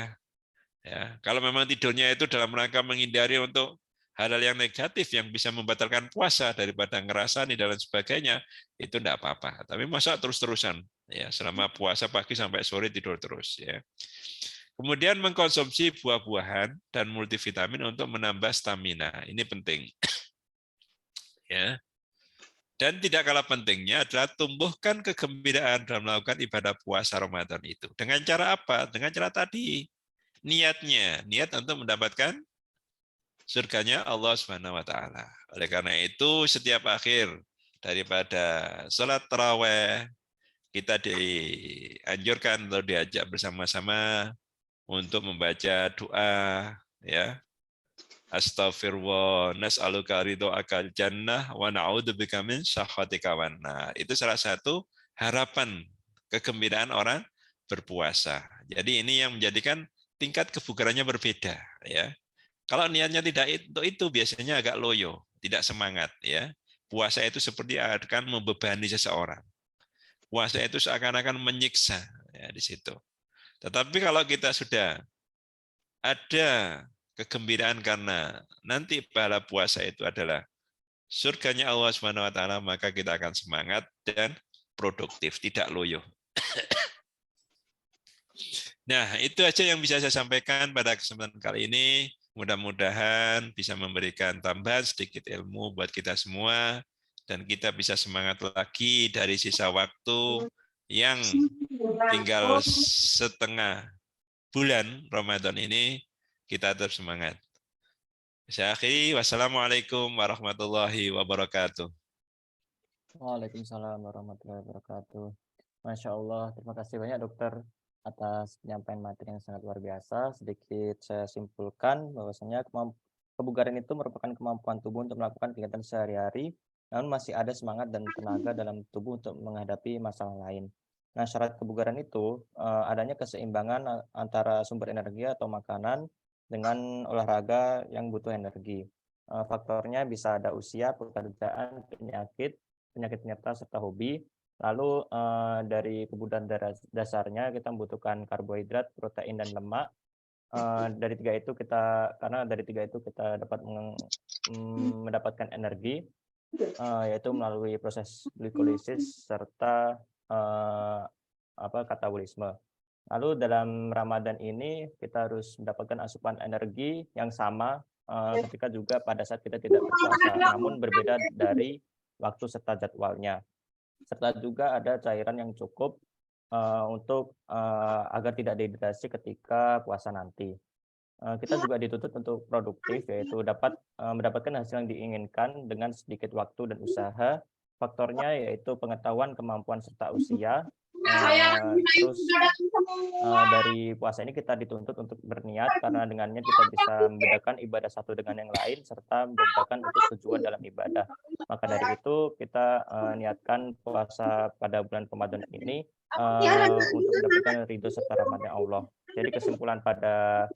Ya, kalau memang tidurnya itu dalam rangka menghindari untuk hal-hal yang negatif yang bisa membatalkan puasa daripada ngerasani dan lain sebagainya, itu tidak apa-apa. Tapi masa terus-terusan ya selama puasa pagi sampai sore tidur terus ya. Kemudian mengkonsumsi buah-buahan dan multivitamin untuk menambah stamina. Ini penting. Ya. Dan tidak kalah pentingnya adalah tumbuhkan kegembiraan dalam melakukan ibadah puasa Ramadan itu. Dengan cara apa? Dengan cara tadi. Niatnya, niat untuk mendapatkan surganya Allah Subhanahu wa taala. Oleh karena itu setiap akhir daripada sholat tarawih kita dianjurkan atau diajak bersama-sama untuk membaca doa ya. Astaghfirullah nas'aluka ridho'akal jannah wa na'udzubika min sakhatika wan nar. Itu salah satu harapan kegembiraan orang berpuasa. Jadi ini yang menjadikan tingkat kebugarannya berbeda ya. Kalau niatnya tidak itu biasanya agak loyo, tidak semangat ya. Puasa itu seperti akan membebani seseorang. Puasa itu seakan-akan menyiksa ya di situ. Tetapi kalau kita sudah ada kegembiraan karena nanti pahala puasa itu adalah surganya Allah Subhanahu wa taala, maka kita akan semangat dan produktif, tidak loyo. Nah, itu aja yang bisa saya sampaikan pada kesempatan kali ini. Mudah-mudahan bisa memberikan tambahan sedikit ilmu buat kita semua dan kita bisa semangat lagi dari sisa waktu yang tinggal setengah bulan Ramadan ini, kita tetap semangat. Saya akhiri, wassalamualaikum warahmatullahi wabarakatuh. Waalaikumsalam warahmatullahi wabarakatuh. Masya Allah, terima kasih banyak dokter atas penyampaian materi yang sangat luar biasa. Sedikit saya simpulkan bahwasanya kebugaran itu merupakan kemampuan tubuh untuk melakukan kegiatan sehari-hari, namun masih ada semangat dan tenaga dalam tubuh untuk menghadapi masalah lain. Nah, syarat kebugaran itu adanya keseimbangan antara sumber energi atau makanan dengan olahraga yang butuh energi. Faktornya bisa ada usia, pekerjaan, penyakit penyerta serta hobi. Lalu dari kebutuhan dasarnya kita membutuhkan karbohidrat, protein dan lemak. Dari tiga itu kita dapat mendapatkan energi, yaitu melalui proses glikolisis serta katabolisme. Lalu dalam Ramadan ini kita harus mendapatkan asupan energi yang sama ketika juga pada saat kita tidak berpuasa, namun berbeda dari waktu serta jadwalnya. Serta juga ada cairan yang cukup untuk agar tidak dehidrasi ketika puasa nanti. Kita juga dituntut untuk produktif, yaitu dapat mendapatkan hasil yang diinginkan dengan sedikit waktu dan usaha. Faktornya yaitu pengetahuan, kemampuan, serta usia. Terus dari puasa ini kita dituntut untuk berniat, karena dengannya kita bisa membedakan ibadah satu dengan yang lain, serta membedakan untuk tujuan dalam ibadah. Maka dari itu kita niatkan puasa pada bulan Ramadan ini untuk mendapatkan ridho serta rahmatnya Allah. Jadi kesimpulan pada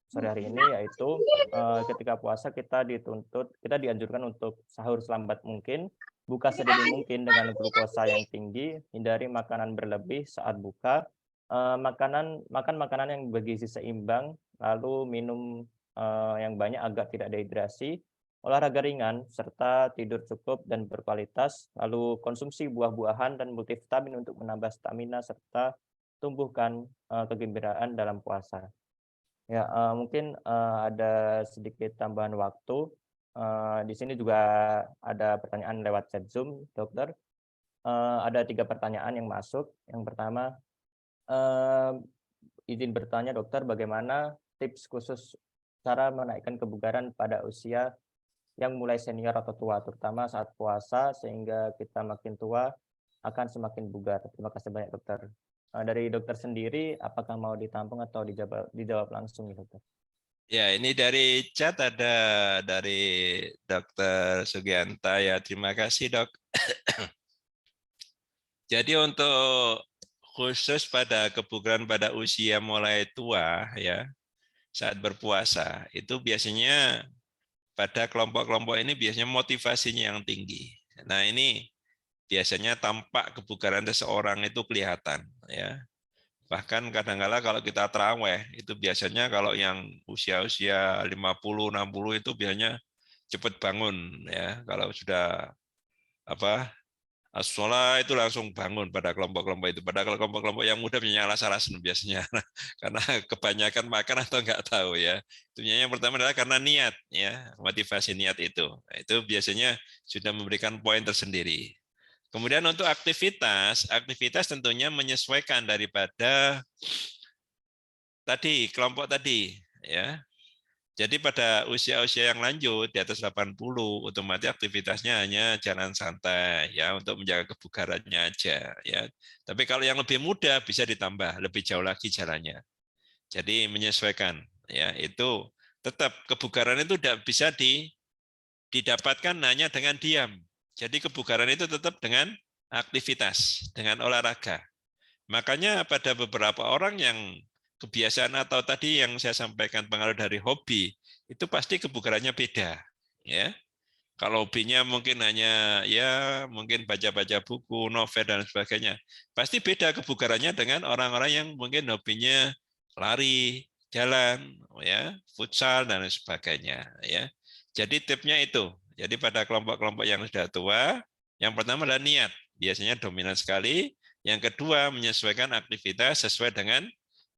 sore hari ini yaitu ketika puasa kita dianjurkan untuk sahur selambat mungkin, buka sedini mungkin dengan glukosa yang tinggi, hindari makanan berlebih saat buka, makan makanan yang bergizi seimbang, lalu minum yang banyak agar tidak dehidrasi, olahraga ringan, serta tidur cukup dan berkualitas, lalu konsumsi buah-buahan dan multivitamin untuk menambah stamina, serta tumbuhkan kegembiraan dalam puasa. Ya, mungkin ada sedikit tambahan waktu. Di sini juga ada pertanyaan lewat chat Zoom, dokter. Ada 3 pertanyaan yang masuk. Yang pertama, izin bertanya dokter, bagaimana tips khusus cara menaikkan kebugaran pada usia yang mulai senior atau tua, terutama saat puasa, sehingga kita makin tua akan semakin bugar. Terima kasih banyak, dokter. Dari dokter sendiri, apakah mau ditampung atau dijawab langsung, nih, dokter? Ya, ini dari chat ada dari Dr. Sugianta ya. Terima kasih, Dok. Jadi untuk khusus pada kebugaran pada usia mulai tua ya, saat berpuasa, itu biasanya pada kelompok-kelompok ini biasanya motivasinya yang tinggi. Nah, ini biasanya tampak kebugaran seseorang itu kelihatan ya. Bahkan kadang-kala kalau kita taraweh itu biasanya kalau yang usia-usia 50, 60 itu biasanya cepat bangun ya. Kalau sudah apa as-sholat itu langsung bangun pada kelompok-kelompok itu. Pada kelompok-kelompok yang muda biasanya alas-alasan biasanya karena kebanyakan makan atau enggak tahu ya. Itu yang pertama adalah karena niat ya, motivasi niat itu. Nah, itu biasanya sudah memberikan poin tersendiri. Kemudian untuk aktivitas tentunya menyesuaikan daripada tadi kelompok tadi ya. Jadi pada usia-usia yang lanjut di atas 80 otomatis aktivitasnya hanya jalan santai ya untuk menjaga kebugarannya aja ya. Tapi kalau yang lebih muda bisa ditambah lebih jauh lagi jalannya. Jadi menyesuaikan ya itu tetap kebugaran itu tidak bisa didapatkan hanya dengan diam. Jadi kebugaran itu tetap dengan aktivitas, dengan olahraga. Makanya pada beberapa orang yang kebiasaan atau tadi yang saya sampaikan pengaruh dari hobi, itu pasti kebugarannya beda. Ya, kalau hobinya mungkin hanya ya mungkin baca-baca buku, novel dan sebagainya, pasti beda kebugarannya dengan orang-orang yang mungkin hobinya lari, jalan, ya, futsal dan sebagainya. Ya, jadi tipnya itu. Jadi pada kelompok-kelompok yang sudah tua, yang pertama adalah niat, biasanya dominan sekali. Yang kedua menyesuaikan aktivitas sesuai dengan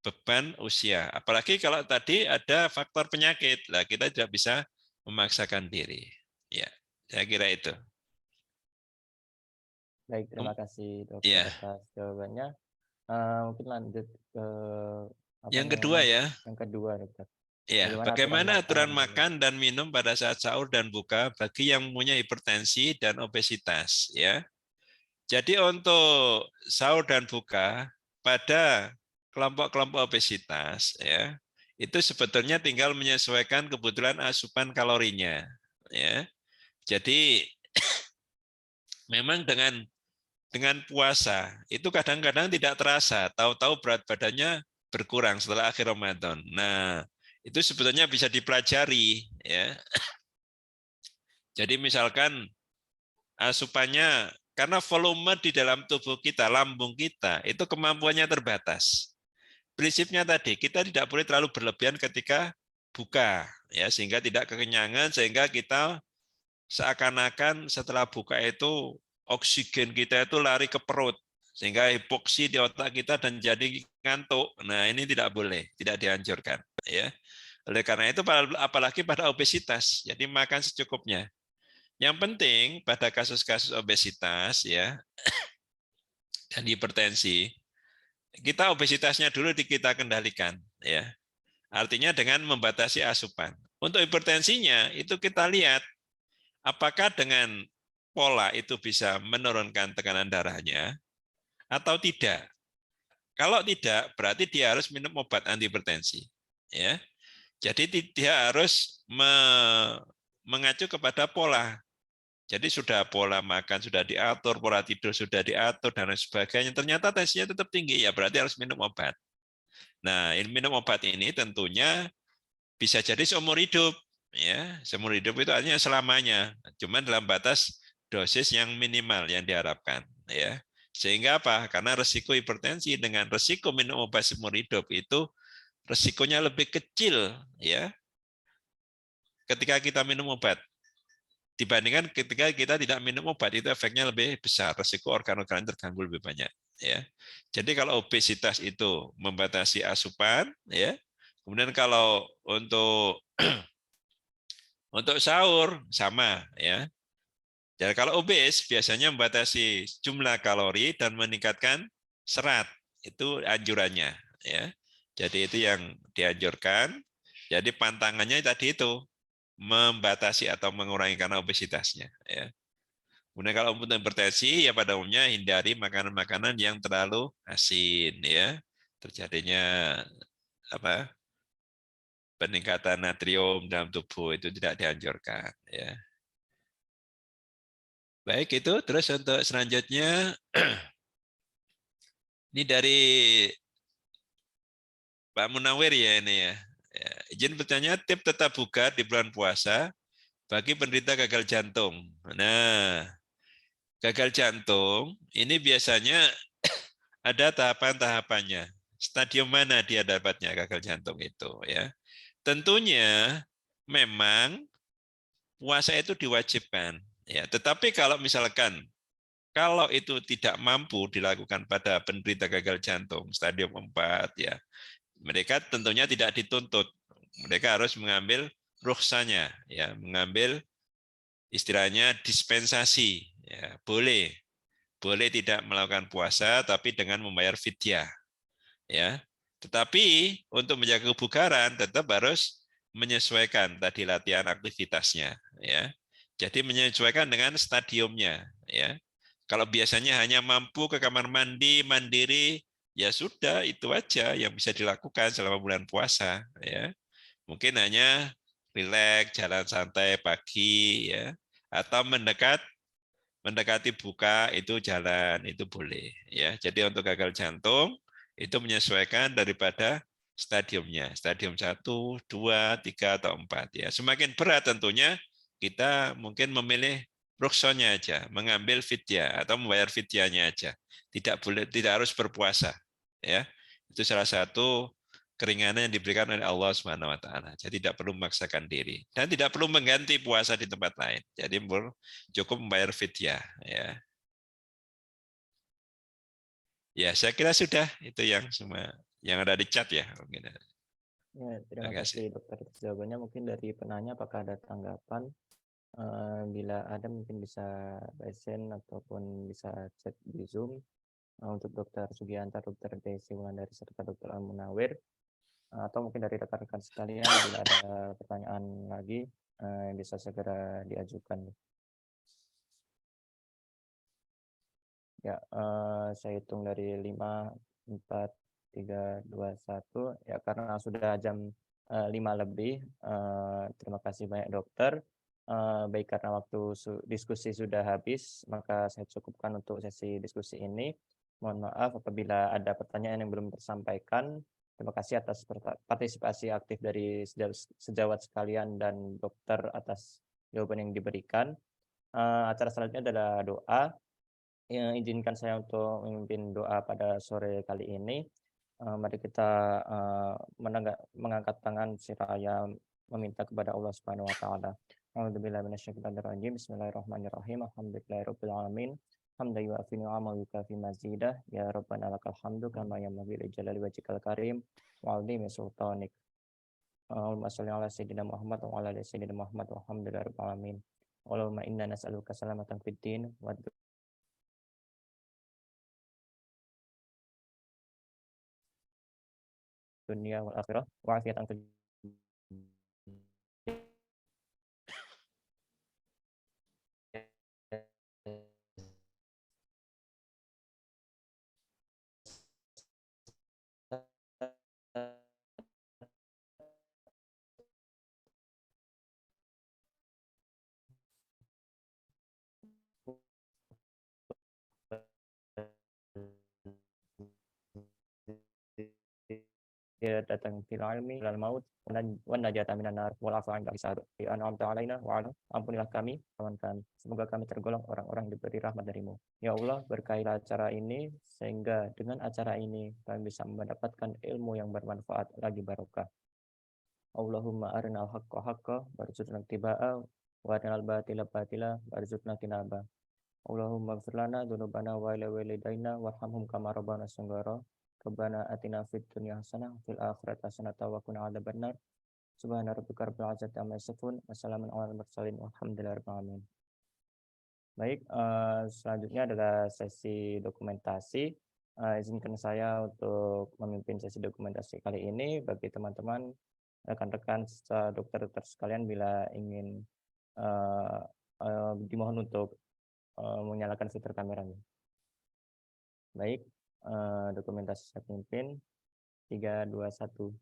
beban usia. Apalagi kalau tadi ada faktor penyakit, lah kita tidak bisa memaksakan diri. Ya, saya kira itu. Baik, terima kasih, dokter, Ya, atas jawabannya. Mungkin lanjut ke apa yang kedua namanya? ya. Yang kedua, dokter. Ya, Bagaimana aturan bagaimana makan aturan dan minum? makan dan minum pada saat sahur dan buka bagi yang punya hipertensi dan obesitas, ya. Jadi untuk sahur dan buka pada kelompok-kelompok obesitas, ya, itu sebetulnya tinggal menyesuaikan kebutuhan asupan kalorinya, ya. Jadi memang dengan puasa itu kadang-kadang tidak terasa, tahu-tahu berat badannya berkurang setelah akhir Ramadan. Nah, itu sebetulnya bisa dipelajari, ya. Jadi misalkan asupannya karena volume di dalam tubuh kita, lambung kita itu kemampuannya terbatas. Prinsipnya tadi kita tidak boleh terlalu berlebihan ketika buka, ya sehingga tidak kekenyangan sehingga kita seakan-akan setelah buka itu oksigen kita itu lari ke perut sehingga hipoksi di otak kita dan jadi ngantuk. Nah, ini tidak boleh, tidak dianjurkan, ya. Oleh karena itu apalagi pada obesitas, jadi makan secukupnya. Yang penting pada kasus-kasus obesitas ya dan hipertensi, kita obesitasnya dulu kita kendalikan ya. Artinya dengan membatasi asupan. Untuk hipertensinya itu kita lihat apakah dengan pola itu bisa menurunkan tekanan darahnya atau tidak. Kalau tidak, berarti dia harus minum obat antihipertensi. Ya, jadi dia harus mengacu kepada pola. Jadi sudah pola makan sudah diatur, pola tidur sudah diatur dan lain sebagainya. Ternyata tensinya tetap tinggi, ya berarti harus minum obat. Nah, minum obat ini tentunya bisa jadi seumur hidup, ya. Seumur hidup itu artinya selamanya. Cuma dalam batas dosis yang minimal yang diharapkan, ya. Sehingga apa? Karena resiko hipertensi dengan resiko minum obat seumur hidup itu resikonya lebih kecil, ya. Ketika kita minum obat dibandingkan ketika kita tidak minum obat itu efeknya lebih besar, resiko organ-organ terganggu lebih banyak, ya. Jadi kalau obesitas itu membatasi asupan, ya. Kemudian kalau untuk sahur sama, ya. Dan kalau obes biasanya membatasi jumlah kalori dan meningkatkan serat, itu anjurannya, ya. Jadi itu yang dianjurkan. Jadi pantangannya tadi itu membatasi atau mengurangi karena obesitasnya. Ya. Kemudian kalau untuk hipertensi ya pada umumnya hindari makanan-makanan yang terlalu asin ya. Terjadinya apa? Peningkatan natrium dalam tubuh itu tidak dianjurkan ya. Baik itu terus untuk selanjutnya ini dari Pak Munawir ya ini ya. Ya, izin bertanya tips tetap bugar di bulan puasa bagi penderita gagal jantung. Nah, gagal jantung ini biasanya ada tahapan-tahapannya. Stadium mana dia dapatnya gagal jantung itu ya. Tentunya memang puasa itu diwajibkan ya. Tetapi kalau misalkan kalau itu tidak mampu dilakukan pada penderita gagal jantung stadium 4 ya, mereka tentunya tidak dituntut. Mereka harus mengambil rukhsahnya ya, mengambil istilahnya dispensasi ya, boleh tidak melakukan puasa tapi dengan membayar fidyah ya. Tetapi untuk menjaga kebugaran tetap harus menyesuaikan tadi latihan aktivitasnya ya. Jadi menyesuaikan dengan stadiumnya ya. Kalau biasanya hanya mampu ke kamar mandi mandiri ya sudah itu aja yang bisa dilakukan selama bulan puasa ya. Mungkin hanya rileks, jalan santai pagi ya, atau mendekati buka itu jalan itu boleh ya. Jadi untuk gagal jantung itu menyesuaikan daripada stadiumnya, stadium 1, 2, 3 atau 4 ya. Semakin berat tentunya kita mungkin memilih rukhsahnya aja, mengambil fidyah atau membayar fidyahnya aja. Tidak harus berpuasa ya. Itu salah satu keringanan yang diberikan oleh Allah Subhanahu wa taala. Jadi tidak perlu memaksakan diri dan tidak perlu mengganti puasa di tempat lain. Jadi cukup membayar fidyah ya. Ya, saya kira sudah itu yang semua yang ada di chat ya. Mungkin. Ya, terima Terima kasih. kasih dokter atas jawabannya. Mungkin dari penanya apakah ada tanggapan? Bila ada mungkin bisa present ataupun bisa chat di Zoom. Untuk Dokter Sugianta, Dokter Desi Wulandari, serta Dokter Al-Munawir. Atau mungkin dari rekan-rekan sekalian bila ada pertanyaan lagi bisa segera diajukan. Ya, saya hitung dari 5, 4, 3, 2, 1. Ya, karena sudah jam 5 lebih. Terima kasih banyak dokter. Baik karena waktu diskusi sudah habis, maka saya cukupkan untuk sesi diskusi ini. Mohon maaf apabila ada pertanyaan yang belum tersampaikan. Terima kasih atas partisipasi aktif dari sejawat sekalian dan dokter atas jawaban yang diberikan. Acara selanjutnya adalah doa. Izinkan saya untuk memimpin doa pada sore kali ini. Mari kita mengangkat tangan seraya meminta kepada Allah Subhanahu wa taala. A'udzubillahi minasyaitonir rajim. Bismillahirrahmanirrahim. Alhamdulillahirabbil alamin. Hamdan yu'afi ni'amahu wa yukafi mazidah. Ya Rabbana lakal hamdu kama yanbaghi li jalali wajhikal karim wa 'azimi sultanik. Allahumma shalli ala sayyidina Muhammad wa ala ali sayyidina Muhammad walhamdulillahirabbil alamin. Allahumma inna nas'aluka salamatan fid din wa dunia wal akhirah wa afiatan fid ya datang fil ilmi lal maut wan najata minan nar wal afa an hisab ya an'amta alaina wa ala ampunilah kami amankan semoga kami tergolong orang-orang diberi rahmat darimu ya Allah berkailah acara ini sehingga dengan acara ini kami bisa mendapatkan ilmu yang bermanfaat lagi barokah Allahumma arinal haqqa haqqa warzuqna ittiba'a wa arinal batila batila warzuqna tinaba Allahumma ighfir lana dzunubana wa ila walidaina warhamhum kama rabbana shaghira Rabbana atina fid dunya hasanah fil akhirati hasanah wa qina adzabannar. Subhana rabbika rabbil izzati amma yasifun. Wassalamun alal mursalin walhamdulillahi rabbil alamin. Baik, selanjutnya adalah sesi dokumentasi. Izinkan saya untuk memimpin sesi dokumentasi kali ini bagi teman-teman rekan-rekan dokter-dokter sekalian bila ingin dimohon untuk menyalakan fitur kameranya. Baik, dokumentasi saya pimpin 3, 2, 1.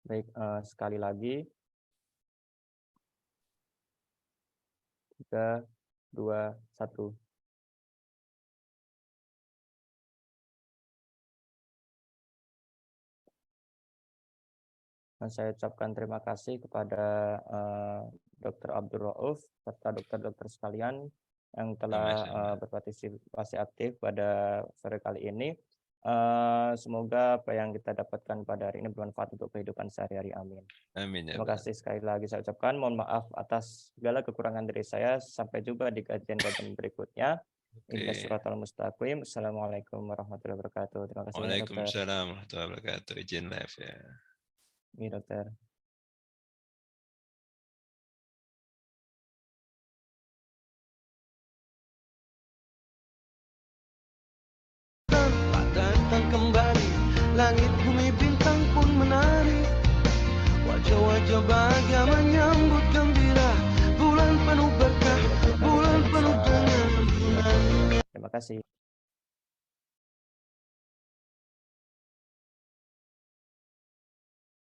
Baik, sekali lagi 3, 2, 1. Dan saya ucapkan terima kasih kepada Dr. Abdul Rauf serta dokter-dokter sekalian yang telah berpartisipasi aktif pada sore kali ini. Semoga apa yang kita dapatkan pada hari ini bermanfaat untuk kehidupan sehari-hari. Amin. Amin ya Terima Allah. kasih sekali lagi saya ucapkan. Mohon maaf atas segala kekurangan dari saya. Sampai jumpa di kajian-kajian berikutnya. Inna suratul mustaqim. Assalamualaikum warahmatullahi wabarakatuh. Terima kasih banyak, dokter. Waalaikumsalam warahmatullahi wabarakatuh. Izin live ya. Iya, dokter. Datang kembali, langit bumi bintang pun menari, wajah-wajah bahagia menyambut gembira, bulan penuh berkah, bulan penuh dengan ampunan. Terima kasih.